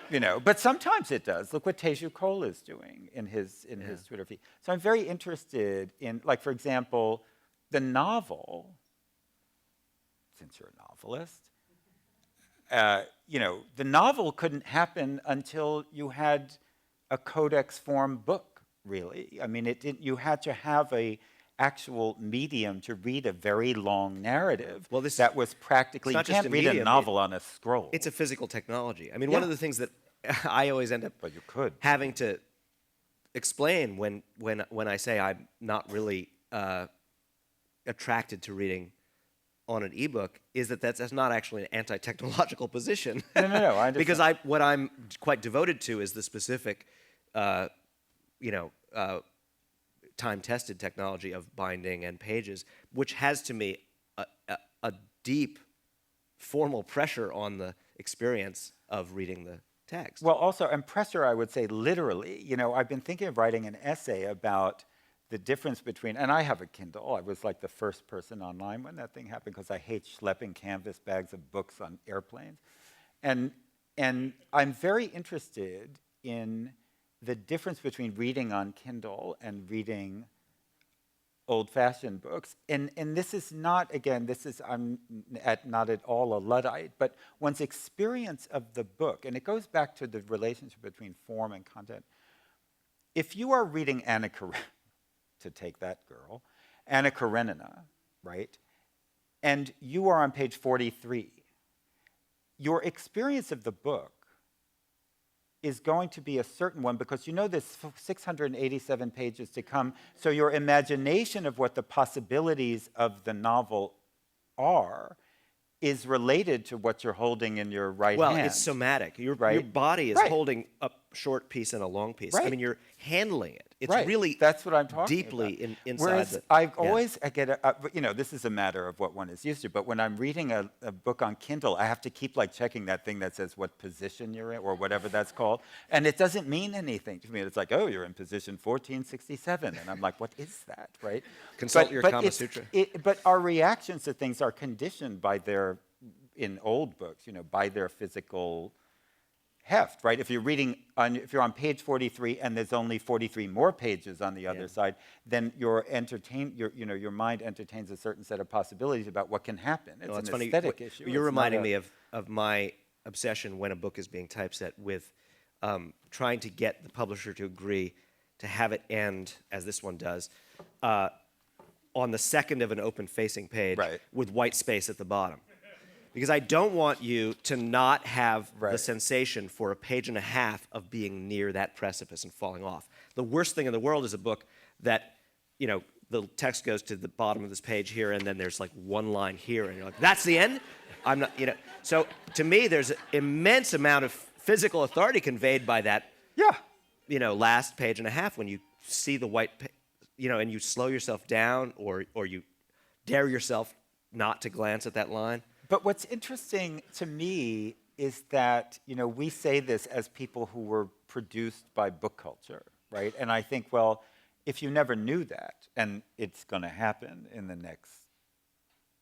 C: you know, but sometimes it does. Look what Teju Cole is doing in his Twitter feed. So I'm very interested in, like, for example, the novel, since you're a novelist, you know, the novel couldn't happen until you had a codex form book, really. I mean, you had to have a actual medium to read a very long narrative that was practically, you can't read a novel on a scroll.
B: It's a physical technology. I mean, one of the things that I always end up having to explain when I say I'm not really attracted to reading on an ebook is that that's not actually an anti-technological position.
C: No, I understand.
B: Because what I'm quite devoted to is the specific, you know, time-tested technology of binding and pages, which has to me a deep formal pressure on the experience of reading the text.
C: Well, also, and pressure, I would say literally. You know, I've been thinking of writing an essay about the difference between, and I have a Kindle. I was like the first person online when that thing happened because I hate schlepping canvas bags of books on airplanes. And I'm very interested in the difference between reading on Kindle and reading old-fashioned books. And this is not, again, I'm not at all a Luddite, but one's experience of the book, and it goes back to the relationship between form and content. If you are reading Anna Karenina, to take that girl, Anna Karenina, right, and you are on page 43, your experience of the book is going to be a certain one, because you know there's 687 pages to come, so your imagination of what the possibilities of the novel are is related to what you're holding in your right
B: Well,
C: hand.
B: it's somatic. Your
C: Right.
B: body is
C: Right.
B: holding a short piece and a long piece. I
C: Right.
B: mean, you're handling it. It's
C: Right.
B: really
C: That's what I'm talking
B: deeply
C: about.
B: inside
C: Whereas
B: the.
C: I've
B: yeah.
C: always, I get, you know, this is a matter of what one is used to, but when I'm reading a book on Kindle, I have to keep like checking that thing that says what position you're in, or whatever that's called, and it doesn't mean anything to me. It's like, oh, you're in position 1467, and I'm like, what is that, right?
B: Consult your Kama Sutra.
C: But our reactions to things are conditioned by their, in old books, you know, by their physical heft, right? If you're reading, if you're on page 43 and there's only 43 more pages on the other side, then your mind entertains a certain set of possibilities about what can happen. It's
B: Well,
C: an
B: funny.
C: aesthetic issue.
B: You're
C: It's not
B: reminding
C: a-
B: me of my obsession when a book is being typeset with trying to get the publisher to agree to have it end, as this one does, on the second of an open-facing page
C: Right.
B: with white space at the bottom. Because I don't want you to not have the
C: Right.
B: sensation for a page and a half of being near that precipice and falling off. The worst thing in the world is a book that, you know, the text goes to the bottom of this page here, and then there's like one line here, and you're like, that's the end? I'm not, you know. So to me, there's an immense amount of physical authority conveyed by that,
C: Yeah.
B: you know, last page and a half when you see the white, you know, and you slow yourself down or you dare yourself not to glance at that line.
C: But what's interesting to me is that, you know, we say this as people who were produced by book culture, right? And I think, well, if you never knew that, and it's going to happen in the next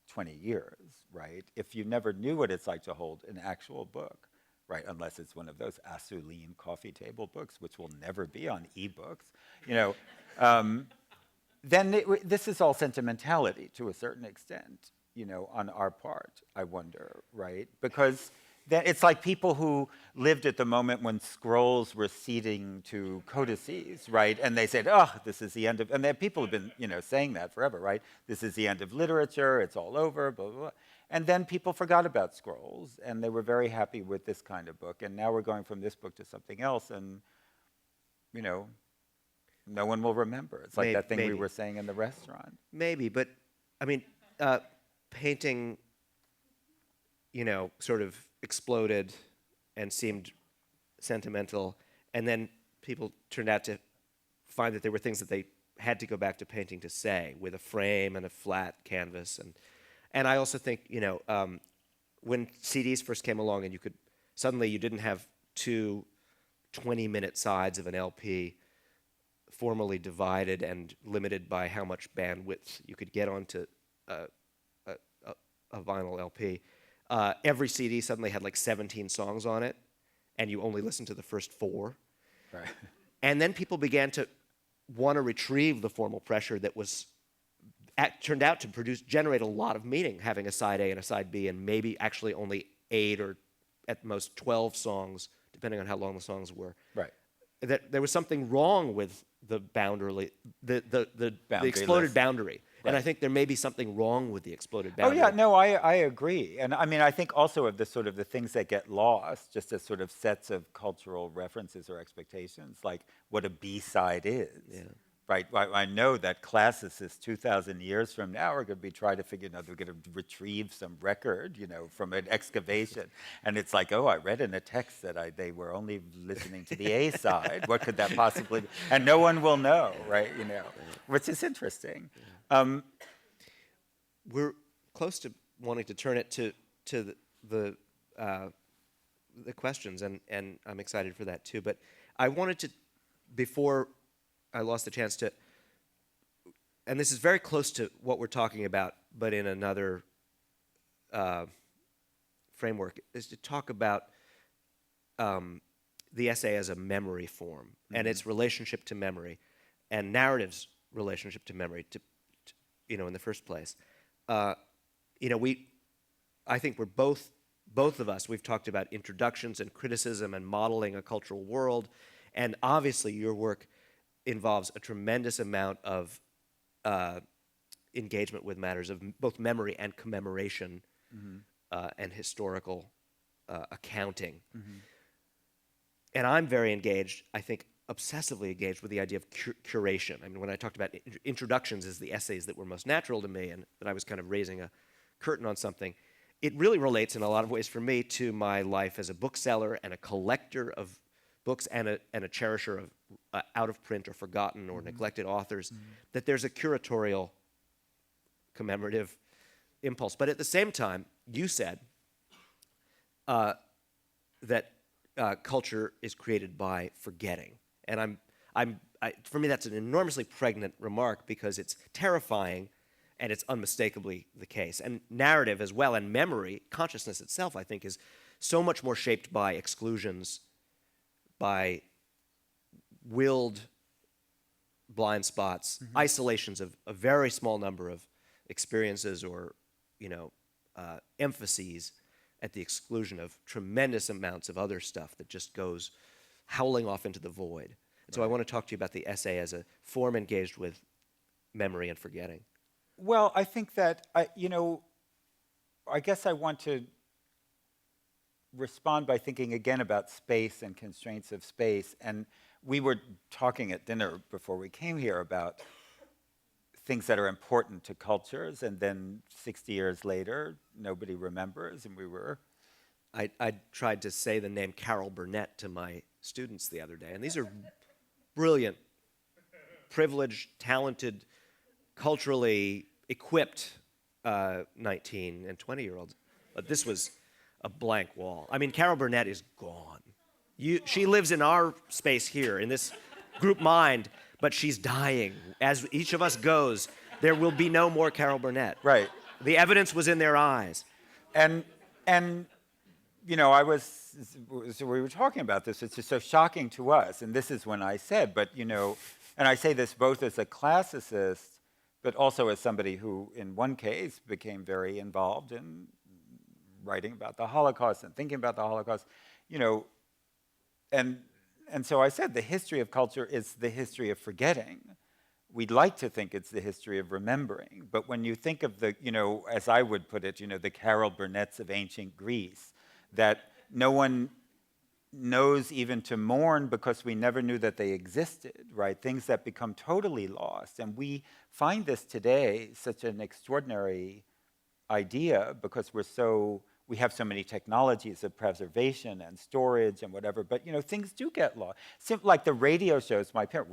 C: 20 years, right? If you never knew what it's like to hold an actual book, right? Unless it's one of those Asulene coffee table books, which will never be on ebooks, you know, then this is all sentimentality to a certain extent, you know, on our part, I wonder, right? Because then it's like people who lived at the moment when scrolls were ceding to codices, right? And they said, oh, this is the end of, and people have been, you know, saying that forever, right? This is the end of literature, it's all over, blah, blah, blah. And then people forgot about scrolls, and they were very happy with this kind of book. And now we're going from this book to something else, and, you know, no one will remember. It's like that thing we were saying in the restaurant.
B: Maybe, but, I mean, painting, you know, sort of exploded and seemed sentimental, and then people turned out to find that there were things that they had to go back to painting to say, with a frame and a flat canvas. And I also think, you know, when CDs first came along and you didn't have two 20-minute sides of an LP formally divided and limited by how much bandwidth you could get onto a vinyl LP. Every CD suddenly had like 17 songs on it, and you only listened to the first 4.
C: Right.
B: And then people began to want to retrieve the formal pressure that turned out to generate a lot of meaning, having a side A and a side B, and maybe actually only 8 or at most 12 songs, depending on how long the songs were.
C: Right.
B: That there was something wrong with the boundary, the exploded
C: list.
B: boundary.
C: Right.
B: And I think there may be something wrong with the exploded
C: Oh
B: boundary.
C: yeah, no, I agree. And I mean, I think also of the sort of the things that get lost, just as sort of sets of cultural references or expectations, like what a B-side is.
B: Yeah.
C: Right. I know that classicists 2,000 years from now are going to be trying to figure out, they're going to retrieve some record, you know, from an excavation. And it's like, oh, I read in a text that they were only listening to the A side. What could that possibly be? And no one will know, right? You know, which is interesting.
B: We're close to wanting to turn it to the questions, and I'm excited for that too. But I wanted to, before I lost the chance to, and this is very close to what we're talking about, but in another framework, is to talk about the essay as a memory form and its relationship to memory, and narrative's relationship to memory, you know, in the first place. You know, I think we're both of us, we've talked about introductions and criticism and modeling a cultural world, and obviously your work involves a tremendous amount of engagement with matters of both memory and commemoration and historical accounting. and I'm very engaged, I think obsessively engaged with the idea of curation. I mean, when I talked about introductions as the essays that were most natural to me and that I was kind of raising a curtain on something, it really relates in a lot of ways for me to my life as a bookseller and a collector of books and a cherisher of out-of-print or forgotten or neglected authors, that there's a curatorial, commemorative impulse. But at the same time, you said that culture is created by forgetting. And for me, that's an enormously pregnant remark because it's terrifying and it's unmistakably the case. And narrative as well, and memory, consciousness itself, I think, is so much more shaped by exclusions, by willed blind spots, isolations of a very small number of experiences or, emphases at the exclusion of tremendous amounts of other stuff that just goes howling off into the void. And so I want to talk to you about the essay as a form engaged with memory and forgetting.
C: Well, I think that, I guess I want to respond by thinking again about space and constraints of space. And we were talking at dinner before we came here about things that are important to cultures, and then 60 years later, nobody remembers, and we were...
B: I tried to say the name Carol Burnett to my students the other day, and these are brilliant, privileged, talented, culturally equipped 19 and 20-year-olds. But this was a blank wall. I mean, Carol Burnett is gone. She lives in our space here, in this group mind, but she's dying. As each of us goes, there will be no more Carol Burnett.
C: Right.
B: The evidence was in their eyes.
C: And we were talking about this, it's just so shocking to us, and this is when I said, and I say this both as a classicist, but also as somebody who, in one case, became very involved in writing about the Holocaust and thinking about the Holocaust, and so I said the history of culture is the history of forgetting. We'd like to think it's the history of remembering, but when you think of the, as I would put it, the Carol Burnetts of ancient Greece, that no one knows even to mourn because we never knew that they existed, right? Things that become totally lost. And we find this today such an extraordinary idea because we have so many technologies of preservation and storage and whatever, but things do get lost. Like the radio shows my parents,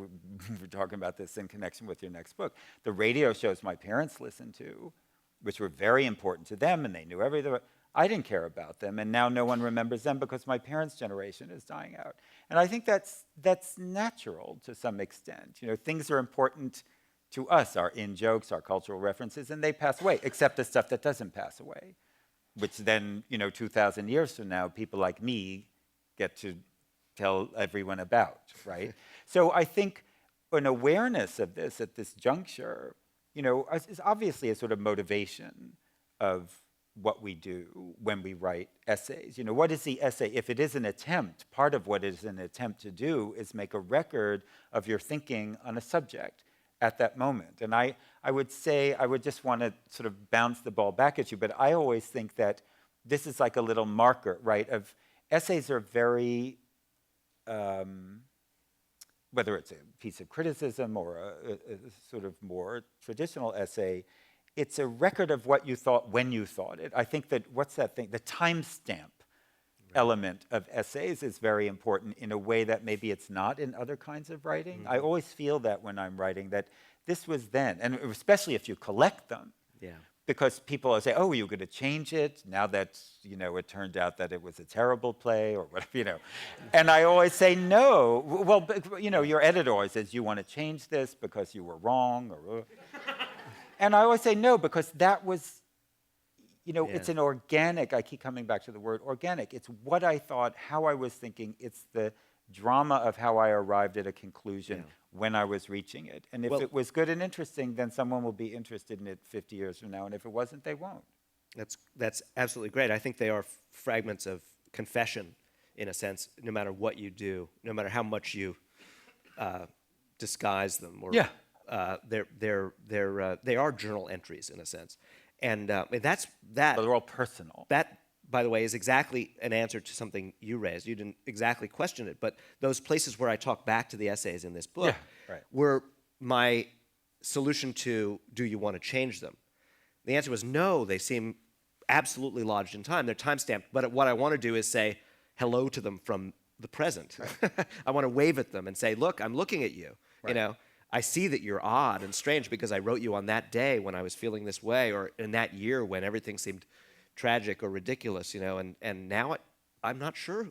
C: we're talking about this in connection with your next book, the radio shows my parents listened to, which were very important to them and they knew everything. I didn't care about them, and now no one remembers them because my parents' generation is dying out. And I think that's natural to some extent. Things are important to us, our in-jokes, our cultural references, and they pass away, except the stuff that doesn't pass away, which then, 2,000 years from now, people like me get to tell everyone about, right? So I think an awareness of this at this juncture, is obviously a sort of motivation of what we do when we write essays. What is the essay? If it is an attempt, part of what it is an attempt to do is make a record of your thinking on a subject at that moment. And I would say, I would just want to sort of bounce the ball back at you, but I always think that this is like a little marker, right? Of essays are very, whether it's a piece of criticism or a sort of more traditional essay, it's a record of what you thought when you thought it. I think that, what's that thing? The timestamp element of essays is very important in a way that maybe it's not in other kinds of writing. I always feel that when I'm writing, that this was then, and especially if you collect them. Yeah. Because people will say, oh, are you going to change it now that, it turned out that it was a terrible play or whatever, And I always say, no. Well, your editor always says, you want to change this because you were wrong or... And I always say no, because that was, it's an organic, I keep coming back to the word organic. It's what I thought, how I was thinking. It's the drama of how I arrived at a conclusion when I was reaching it. And if it was good and interesting, then someone will be interested in it 50 years from now. And if it wasn't, they won't.
B: That's absolutely great. I think they are fragments of confession, in a sense, no matter what you do, no matter how much you disguise them. Or, they are journal entries in a sense, and that's that.
C: But they're all personal.
B: That by the way, is exactly an answer to something you raised. You didn't exactly question it, but those places where I talk back to the essays in this book were my solution to, do you want to change them? The answer was no, they seem absolutely lodged in time. They're time-stamped, but what I want to do is say hello to them from the present. I want to wave at them and say, look, I'm looking at you. You know, I see that you're odd and strange because I wrote you on that day when I was feeling this way, or in that year when everything seemed tragic or ridiculous, you know, and now I'm not sure,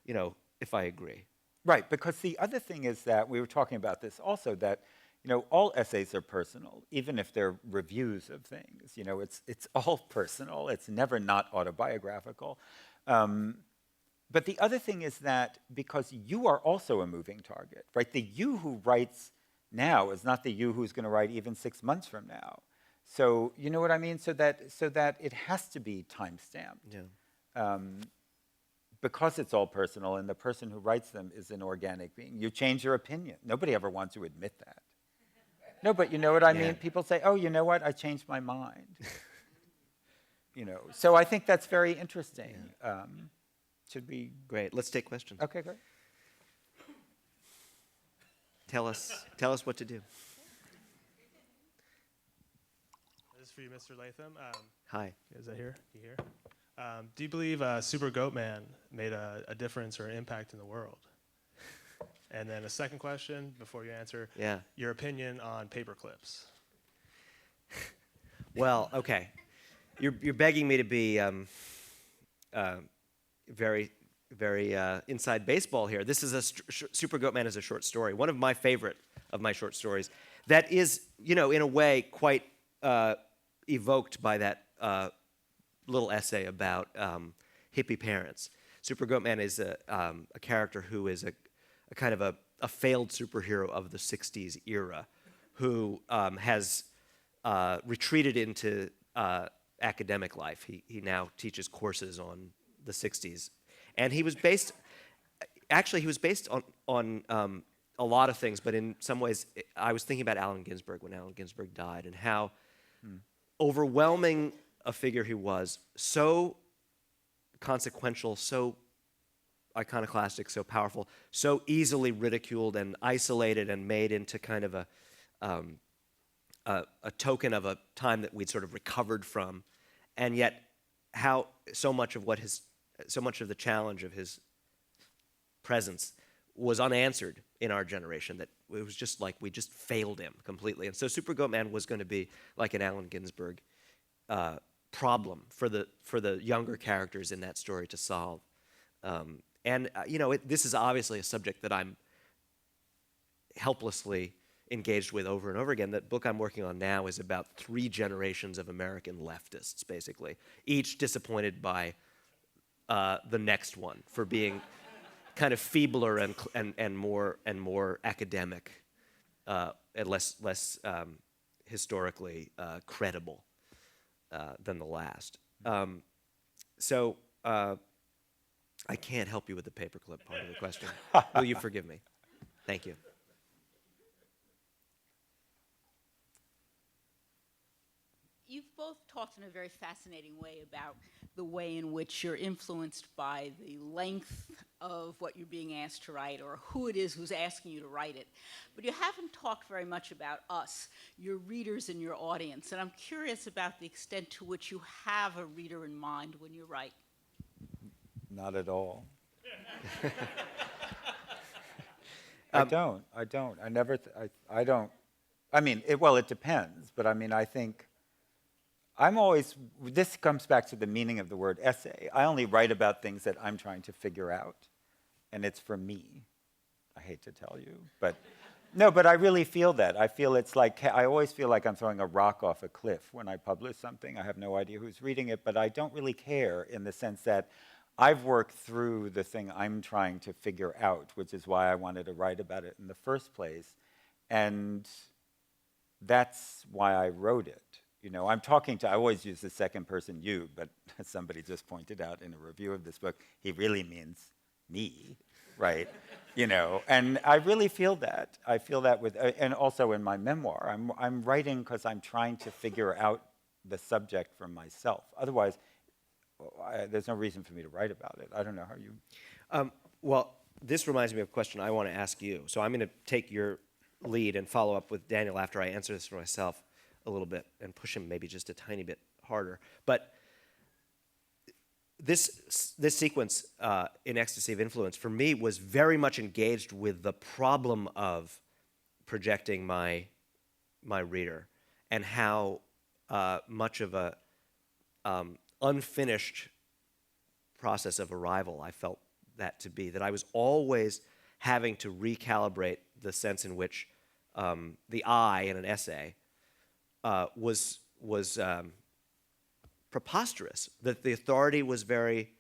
B: you know, if I agree.
C: Right, because the other thing is that we were talking about this also, that, you know, all essays are personal, even if they're reviews of things. You know, it's all personal. It's never not autobiographical. But the other thing is that because you are also a moving target, right? The you who writes now is not the you who's going to write even 6 months from now. So you know what I mean? So that it has to be time-stamped.
B: Yeah.
C: Because it's all personal, and the person who writes them is an organic being. You change your opinion. Nobody ever wants to admit that. No, but you know what I mean? People say, oh, you know what? I changed my mind. You know, so I think that's very interesting.
B: Yeah.
C: Should we?
B: Great. Let's take questions.
C: Okay, great.
B: Tell us what to do.
D: This is for you, Mr. Lethem.
B: Hi.
D: Is that here? You here? Do you believe Super Goatman made a difference or an impact in the world? And then a second question before you answer.
B: Yeah.
D: Your opinion on paper clips.
B: Well, okay. You're begging me to be very, very inside baseball here. This is Super Goatman is a short story, one of my favorite of my short stories, that is, you know, in a way quite evoked by that little essay about hippie parents. Super Goatman is a character who is a kind of a failed superhero of the 60s era, who has retreated into academic life. He now teaches courses on the 60s. And he was based on a lot of things, but in some ways, I was thinking about Allen Ginsberg when Allen Ginsberg died, and how overwhelming a figure he was, so consequential, so iconoclastic, so powerful, so easily ridiculed and isolated and made into kind of a token of a time that we'd sort of recovered from, and yet how so much of the challenge of his presence was unanswered in our generation, that it was just like we just failed him completely. And so Super Goatman was going to be like an Allen Ginsberg problem for the younger characters in that story to solve. You know, this is obviously a subject that I'm helplessly engaged with over and over again. The book I'm working on now is about 3 generations of American leftists, basically, each disappointed by the next one for being kind of feebler and more academic and less historically credible than the last. So I can't help you with the paperclip part of the question. Will you forgive me? Thank you.
E: You've both talked in a very fascinating way about the way in which you're influenced by the length of what you're being asked to write, or who it is who's asking you to write it. But you haven't talked very much about us, your readers and your audience. And I'm curious about the extent to which you have a reader in mind when you write.
C: Not at all. I don't. I never, I don't. I mean, it depends, but I mean, I think this comes back to the meaning of the word essay. I only write about things that I'm trying to figure out, and it's for me. I hate to tell you, but no, but I really feel that. I always feel like I'm throwing a rock off a cliff when I publish something. I have no idea who's reading it, but I don't really care, in the sense that I've worked through the thing I'm trying to figure out, which is why I wanted to write about it in the first place. And that's why I wrote it. You know, I always use the second person you, but as somebody just pointed out in a review of this book, he really means me, right? You know, and I really feel that. I feel that and also in my memoir, I'm writing because I'm trying to figure out the subject for myself. Otherwise, there's no reason for me to write about it. I don't know how you.
B: Well, this reminds me of a question I want to ask you. So I'm going to take your lead and follow up with Daniel after I answer this for myself a little bit and push him maybe just a tiny bit harder. But this sequence in Ecstasy of Influence, for me, was very much engaged with the problem of projecting my reader and how much of a unfinished process of arrival I felt that to be, that I was always having to recalibrate the sense in which the I in an essay was preposterous, that the authority was very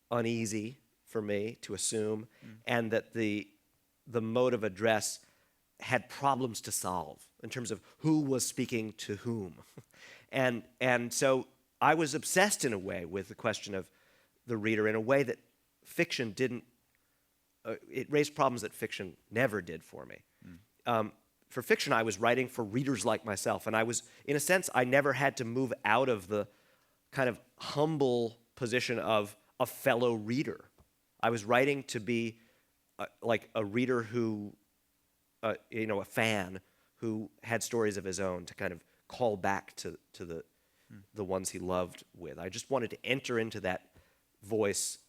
B: uneasy for me to assume, and that the mode of address had problems to solve in terms of who was speaking to whom. And so I was obsessed in a way with the question of the reader in a way that fiction didn't, it raised problems that fiction never did for me. For fiction, I was writing for readers like myself, and I was, in a sense, I never had to move out of the kind of humble position of a fellow reader. I was writing to be like a reader who, a fan who had stories of his own to kind of call back to the ones he loved with. I just wanted to enter into that voice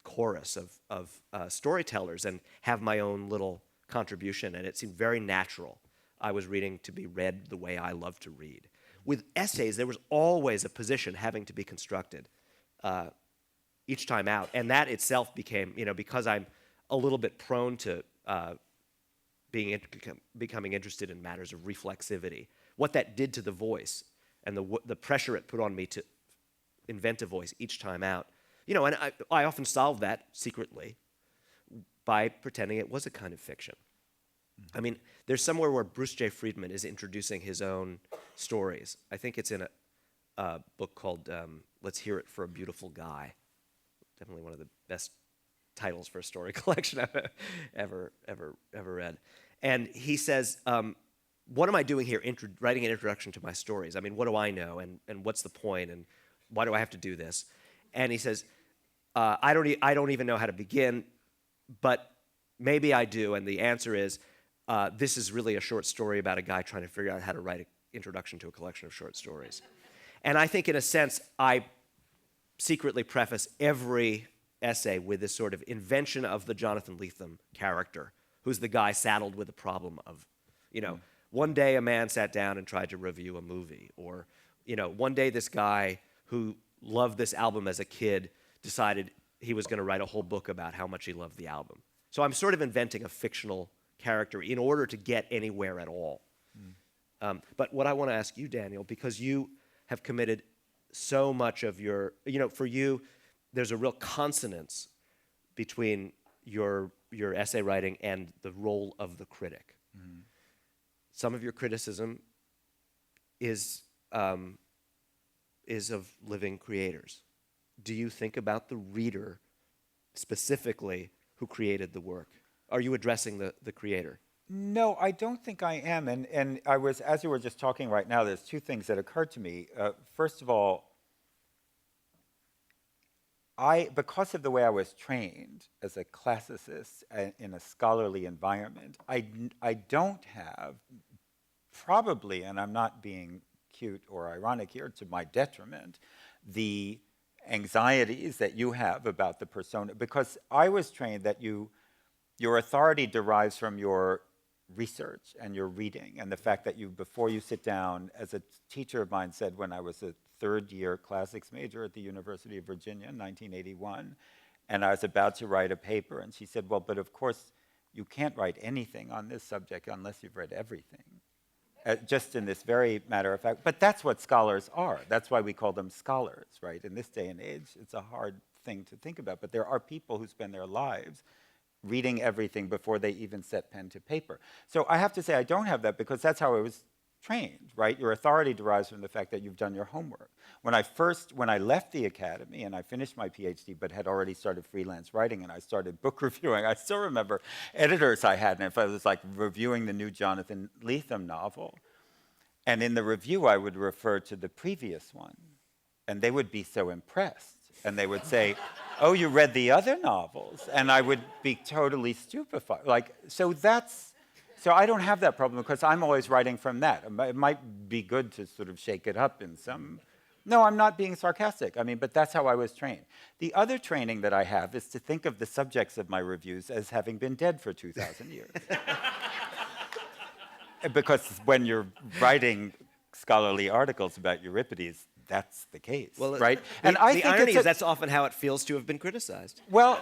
B: chorus of storytellers and have my own little contribution, and it seemed very natural. I was reading to be read the way I love to read. With essays, there was always a position having to be constructed each time out, and that itself became, because I'm a little bit prone to becoming interested in matters of reflexivity, what that did to the voice and the pressure it put on me to invent a voice each time out. And I often solve that secretly by pretending it was a kind of fiction. I mean, there's somewhere where Bruce J. Friedman is introducing his own stories. I think it's in a book called Let's Hear It for a Beautiful Guy. Definitely one of the best titles for a story collection I've ever read. And he says, what am I doing here writing an introduction to my stories? I mean, what do I know, and what's the point, and why do I have to do this? And he says, I don't even know how to begin, but maybe I do, and the answer is, this is really a short story about a guy trying to figure out how to write an introduction to a collection of short stories. And I think, in a sense, I secretly preface every essay with this sort of invention of the Jonathan Lethem character, who's the guy saddled with the problem of, one day a man sat down and tried to review a movie, or, one day this guy who loved this album as a kid decided he was going to write a whole book about how much he loved the album. So I'm sort of inventing a fictional character in order to get anywhere at all. But what I want to ask you, Daniel, because you have committed so much of your, for you, there's a real consonance between your essay writing and the role of the critic. Some of your criticism is of living creators. Do you think about the reader specifically who created the work? Are you addressing the creator?
C: No, I don't think I am. And I was, as you were just talking right now, there's two things that occurred to me. First of all, because of the way I was trained as a classicist in a scholarly environment, I don't have, probably, and I'm not being cute or ironic here, to my detriment, the anxieties that you have about the persona, because I was trained that your authority derives from your research and your reading, and the fact that before you sit down, as a teacher of mine said when I was a third-year classics major at the University of Virginia in 1981, and I was about to write a paper, and she said, well, but of course, you can't write anything on this subject unless you've read everything. Just in this very matter of fact, but that's what scholars are. That's why we call them scholars, right? In this day and age, it's a hard thing to think about, but there are people who spend their lives reading everything before they even set pen to paper. So I have to say I don't have that because that's how I was trained, right? Your authority derives from the fact that you've done your homework. When I left the academy and I finished my PhD but had already started freelance writing and I started book reviewing, I still remember editors I had, and if I was like reviewing the new Jonathan Lethem novel, and in the review I would refer to the previous one and they would be so impressed. And they would say, oh, you read the other novels? And I would be totally stupefied. So I don't have that problem because I'm always writing from that. It might be good to sort of shake it up in some... No, I'm not being sarcastic. But that's how I was trained. The other training that I have is to think of the subjects of my reviews as having been dead for 2,000 years. Because when you're writing scholarly articles about Euripides, that's the case, right?
B: And the irony is that's often how it feels to have been criticized.
C: Well,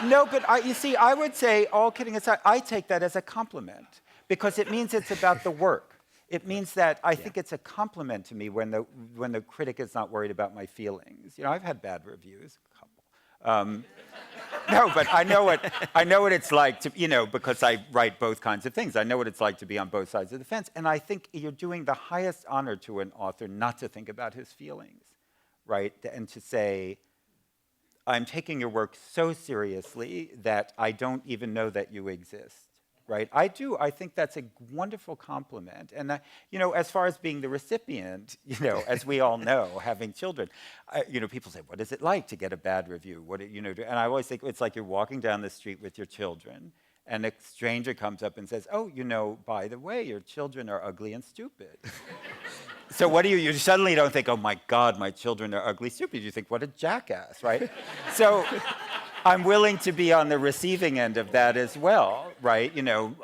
C: no, but you see, I would say, all kidding aside, I take that as a compliment because it means it's about the work. It means that I think it's a compliment to me when the critic is not worried about my feelings. I've had bad reviews, a couple. No, but I know what it's like to, because I write both kinds of things. I know what it's like to be on both sides of the fence. And I think you're doing the highest honor to an author not to think about his feelings, right? And to say, I'm taking your work so seriously that I don't even know that you exist, right? I do. I think that's a wonderful compliment. And, as far as being the recipient, as we all know, having children, people say, what is it like to get a bad review? And I always think it's like you're walking down the street with your children, and a stranger comes up and says, oh, by the way, your children are ugly and stupid. So what do you suddenly don't think, oh my God, my children are ugly, stupid. You think, what a jackass, right? So I'm willing to be on the receiving end of that as well, right?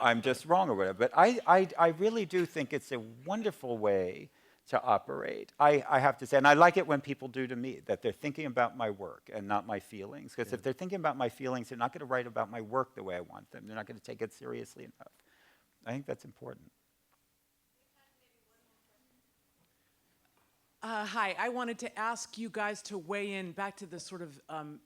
C: I'm just wrong or whatever. But I really do think it's a wonderful way to operate. I have to say, and I like it when people do to me, that they're thinking about my work and not my feelings. Because if they're thinking about my feelings, they're not going to write about my work the way I want them. They're not going to take it seriously enough. I think that's important.
F: Hi, I wanted to ask you guys to weigh in, back to the sort of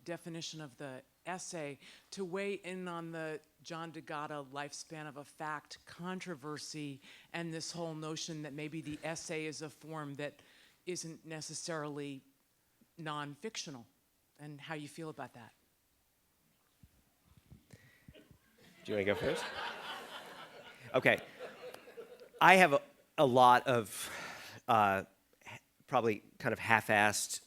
F: definition of the essay, to weigh in on the John D'Agata lifespan of a fact controversy and this whole notion that maybe the essay is a form that isn't necessarily non-fictional, and how you feel about that.
B: Do you want to go first? Okay. I have a lot of... probably kind of half-assed.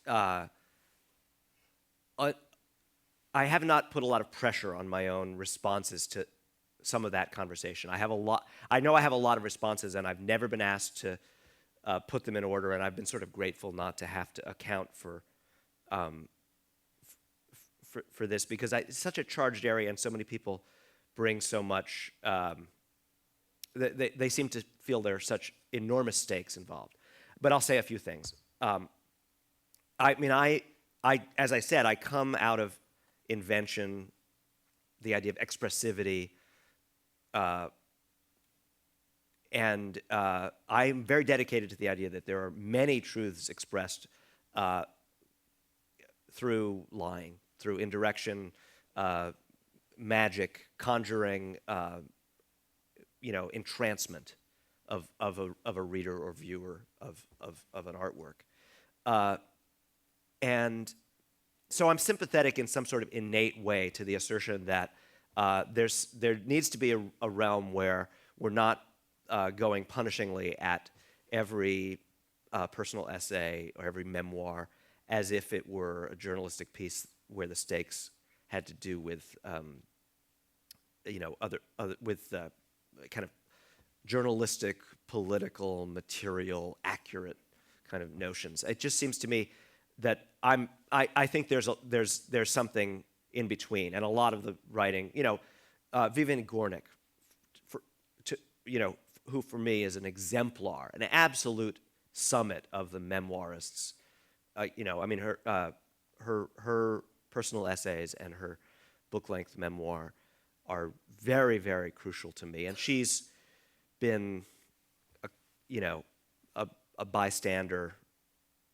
B: I have not put a lot of pressure on my own responses to some of that conversation. I know I have a lot of responses, and I've never been asked to put them in order, and I've been sort of grateful not to have to account for this because it's such a charged area, and so many people bring so much. They seem to feel there are such enormous stakes involved. But I'll say a few things. As I said, I come out of invention, the idea of expressivity, and I'm very dedicated to the idea that there are many truths expressed through lying, through indirection, magic, conjuring, entrancement of a reader or viewer of an artwork. And so I'm sympathetic in some sort of innate way to the assertion that there needs to be a realm where we're not going punishingly at every personal essay or every memoir as if it were a journalistic piece where the stakes had to do with kind of journalistic, political, material, accurate kind of notions. It just seems to me that I think there's something in between, and a lot of the writing, Vivian Gornick, who for me is an exemplar, an absolute summit of the memoirists. Her personal essays and her book-length memoir are very, very crucial to me, and she's been, a bystander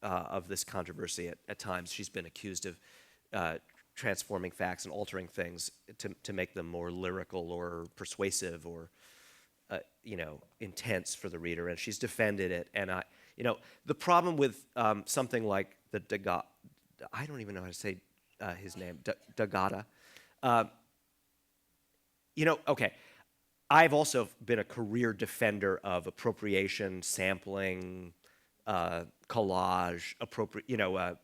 B: of this controversy at times. She's been accused of transforming facts and altering things to make them more lyrical or persuasive or, intense for the reader, and she's defended it. And the problem with something like the D'Agata, I don't even know how to say his name, D'Agata. Okay. I've also been a career defender of appropriation, sampling, collage, appropriate,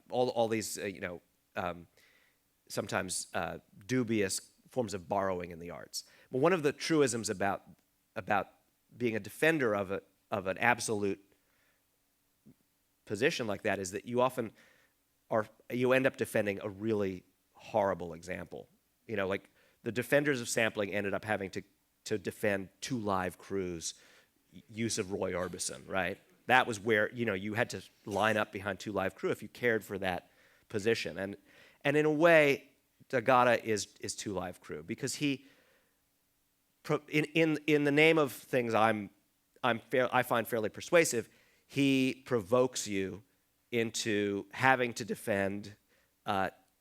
B: all these, sometimes dubious forms of borrowing in the arts. But one of the truisms about being a defender of an absolute position like that is that you often you end up defending a really horrible example. Like the defenders of sampling ended up having to defend 2 Live Crew's use of Roy Orbison, right? That was where, you had to line up behind 2 Live Crew if you cared for that position. And in a way, Dagata is 2 Live Crew, because he, in the name of things I find fairly persuasive, he provokes you into having to defend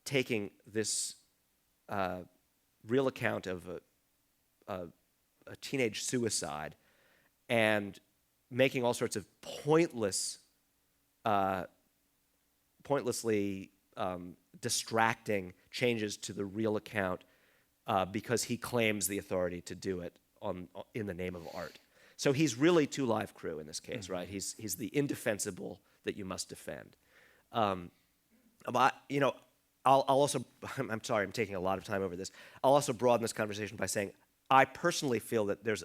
B: taking this real account of a teenage suicide and making all sorts of pointlessly distracting changes to the real account because he claims the authority to do it in the name of art. So he's really 2 Live Crew in this case, right? He's the indefensible that you must defend. But I'll also, I'm sorry, I'm taking a lot of time over this. I'll also broaden this conversation by saying I personally feel that there's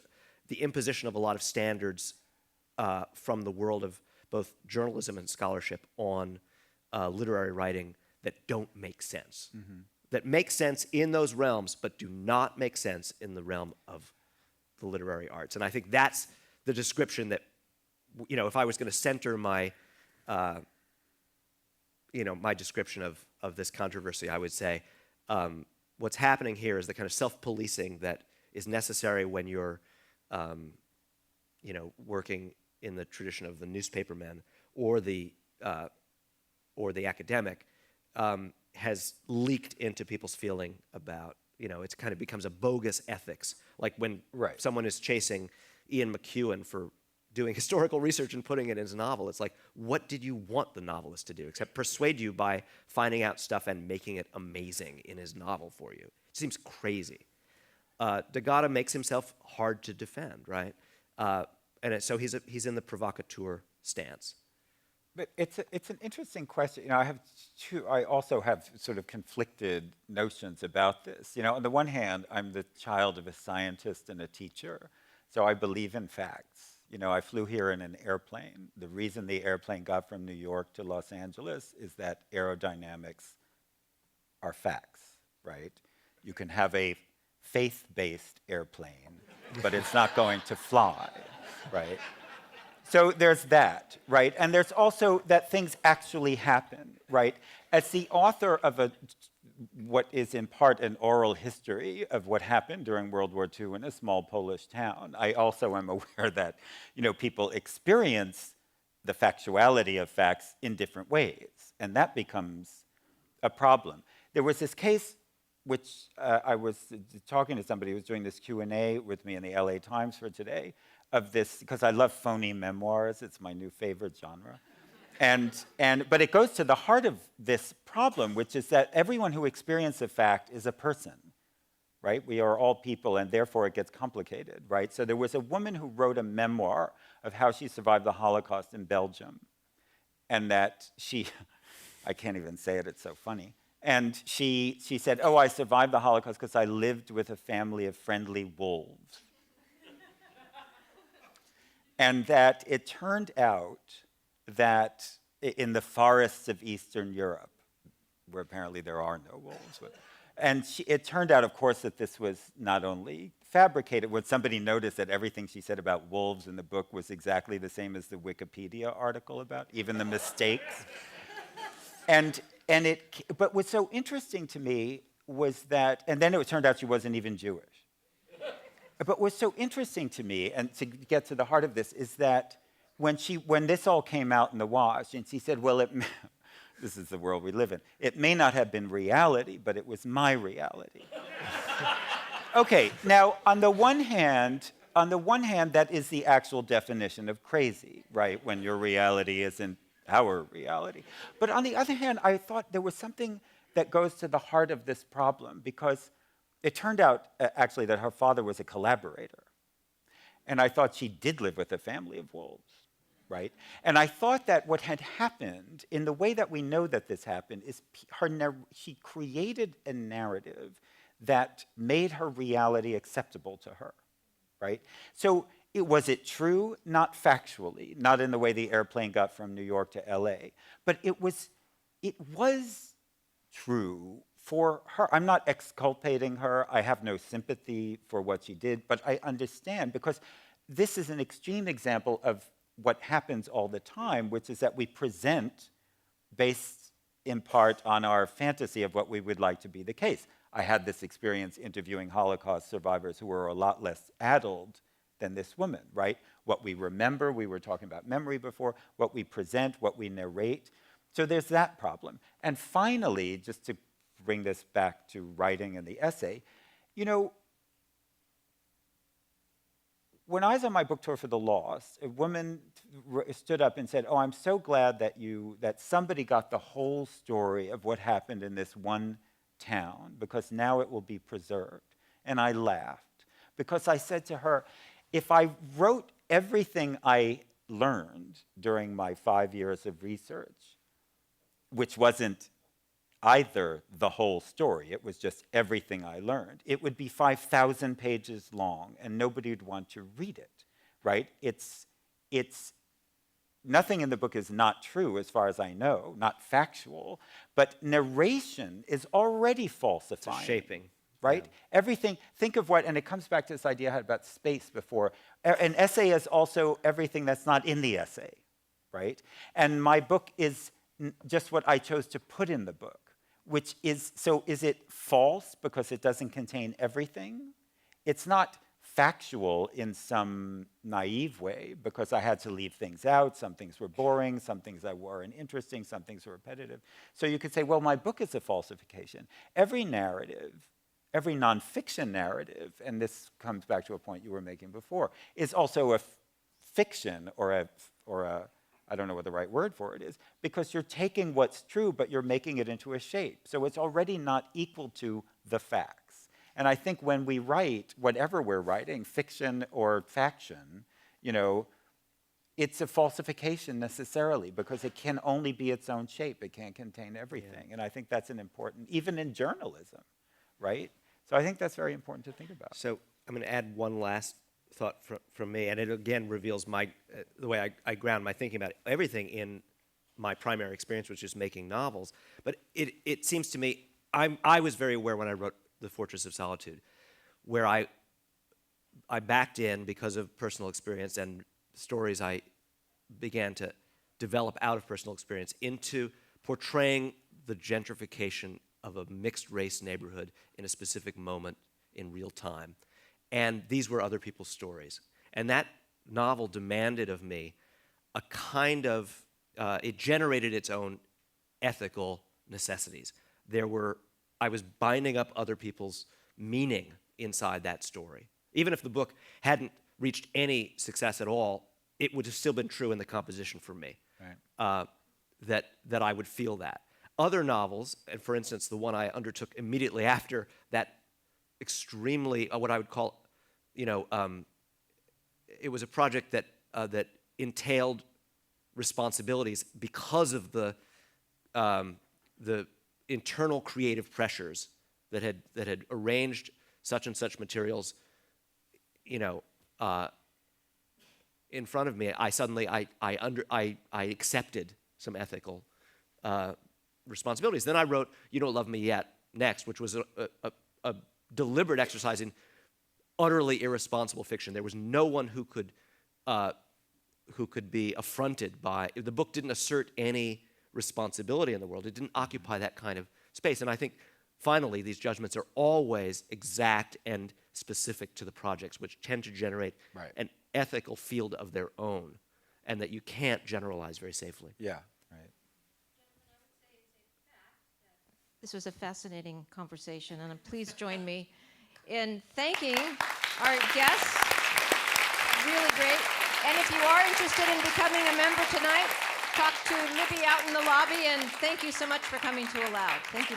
B: the imposition of a lot of standards from the world of both journalism and scholarship on literary writing that don't make sense. That make sense in those realms, but do not make sense in the realm of the literary arts. And I think that's the description that, if I was going to center my, my description of this controversy, I would say what's happening here is the kind of self-policing that is necessary when you're, working in the tradition of the newspaperman or the academic, has leaked into people's feeling about, it kind of becomes a bogus ethics. Like when someone is chasing Ian McEwan for doing historical research and putting it in his novel, it's like, what did you want the novelist to do except persuade you by finding out stuff and making it amazing in his novel for you? It seems crazy. Dagata makes himself hard to defend, right? So he's in the provocateur stance.
C: But it's an interesting question. I also have sort of conflicted notions about this. On the one hand, I'm the child of a scientist and a teacher, so I believe in facts. I flew here in an airplane. The reason the airplane got from New York to Los Angeles is that aerodynamics are facts, right? You can have a faith-based airplane, but it's not going to fly, right? So there's that, right? And there's also that things actually happen, right? As the author of what is in part an oral history of what happened during World War II in a small Polish town, I also am aware that, people experience the factuality of facts in different ways, and that becomes a problem. There was this case which I was talking to somebody who was doing this Q&A with me in the LA Times for today, of this, because I love phony memoirs. It's my new favorite genre. But it goes to the heart of this problem, which is that everyone who experiences a fact is a person, right? We are all people, and therefore it gets complicated, right? So there was a woman who wrote a memoir of how she survived the Holocaust in Belgium, and that I can't even say it, it's so funny. And she said, I survived the Holocaust because I lived with a family of friendly wolves. And that it turned out that in the forests of Eastern Europe, where apparently there are no wolves, it turned out, of course, that this was not only fabricated, when somebody noticed that everything she said about wolves in the book was exactly the same as the Wikipedia article about, even the mistakes. But what's so interesting to me was that, and then it turned out she wasn't even Jewish. But what's so interesting to me, and to get to the heart of this, is that when this all came out in the wash, and she said, this is the world we live in, it may not have been reality, but it was my reality. Okay, now, on the one hand, that is the actual definition of crazy, right? When your reality isn't our reality. But on the other hand, I thought there was something that goes to the heart of this problem, because it turned out, actually, that her father was a collaborator. And I thought she did live with a family of wolves. right? And I thought that what had happened, in the way that we know that this happened, is she created a narrative that made her reality acceptable to her, right? So was it true? Not factually, not in the way the airplane got from New York to LA, but it was true for her. I'm not exculpating her. I have no sympathy for what she did, but I understand, because this is an extreme example of what happens all the time, which is that we present based in part on our fantasy of what we would like to be the case. I had this experience interviewing Holocaust survivors who were a lot less addled than this woman, right? What we remember, we were talking about memory before, what we present, what we narrate. So there's that problem. And finally, just to bring this back to writing and the essay, you know, when I was on my book tour for The Lost, a woman stood up and said, "Oh, I'm so glad that somebody got the whole story of what happened in this one town, because now it will be preserved." And I laughed, because I said to her, if I wrote everything I learned during my 5 years of research, which wasn't either the whole story, it was just everything I learned, it would be 5,000 pages long and nobody would want to read it, right? It's nothing in the book is not true as far as I know, not factual, but narration is already falsifying.
B: It's shaping.
C: Right? Yeah. Everything, think of what, and it comes back to this idea I had about space before. An essay is also everything that's not in the essay, right? And my book is just what I chose to put in the book, which is, so is it false because it doesn't contain everything? It's not factual in some naive way because I had to leave things out. Some things were boring, some things that weren't interesting, some things were repetitive. So you could say, well, my book is a falsification. Every narrative, every nonfiction narrative, and this comes back to a point you were making before, is also a fiction or a I don't know what the right word for it is, because you're taking what's true, but you're making it into a shape. So it's already not equal to the facts. And I think when we write, whatever we're writing, fiction or faction, you know, it's a falsification necessarily because it can only be its own shape. It can't contain everything. Yeah. And I think that's an important, even in journalism, right? So I think that's very important to think about.
B: So I'm going to add one last thought from me, and it again reveals my the way I ground my thinking about everything in my primary experience, which is making novels. But it seems to me, I was very aware when I wrote The Fortress of Solitude, where I backed in because of personal experience and stories I began to develop out of personal experience into portraying the gentrification of a mixed-race neighborhood in a specific moment in real time. And these were other people's stories. And that novel demanded of me a kind of, it generated its own ethical necessities. I was binding up other people's meaning inside that story. Even if the book hadn't reached any success at all, it would have still been true in the composition for me, right. that I would feel that. Other novels, and for instance, the one I undertook immediately after that extremely, what I would call, it was a project that entailed responsibilities because of the internal creative pressures that had arranged such and such materials, in front of me. I accepted some ethical responsibilities. Then I wrote You Don't Love Me Yet next, which was a deliberate exercise in utterly irresponsible fiction. There was no one who could be affronted by the book. Didn't assert any responsibility in the world. It didn't occupy that kind of space. And I think finally these judgments are always exact and specific to the projects, which tend to generate right. an ethical field of their own, and that you can't generalize very safely.
C: Yeah, right.
A: This was a fascinating conversation, and please join me in thanking our guests. Really great. And if you are interested in becoming a member tonight, talk to Libby out in the lobby, and thank you so much for coming to Aloud. Thank you.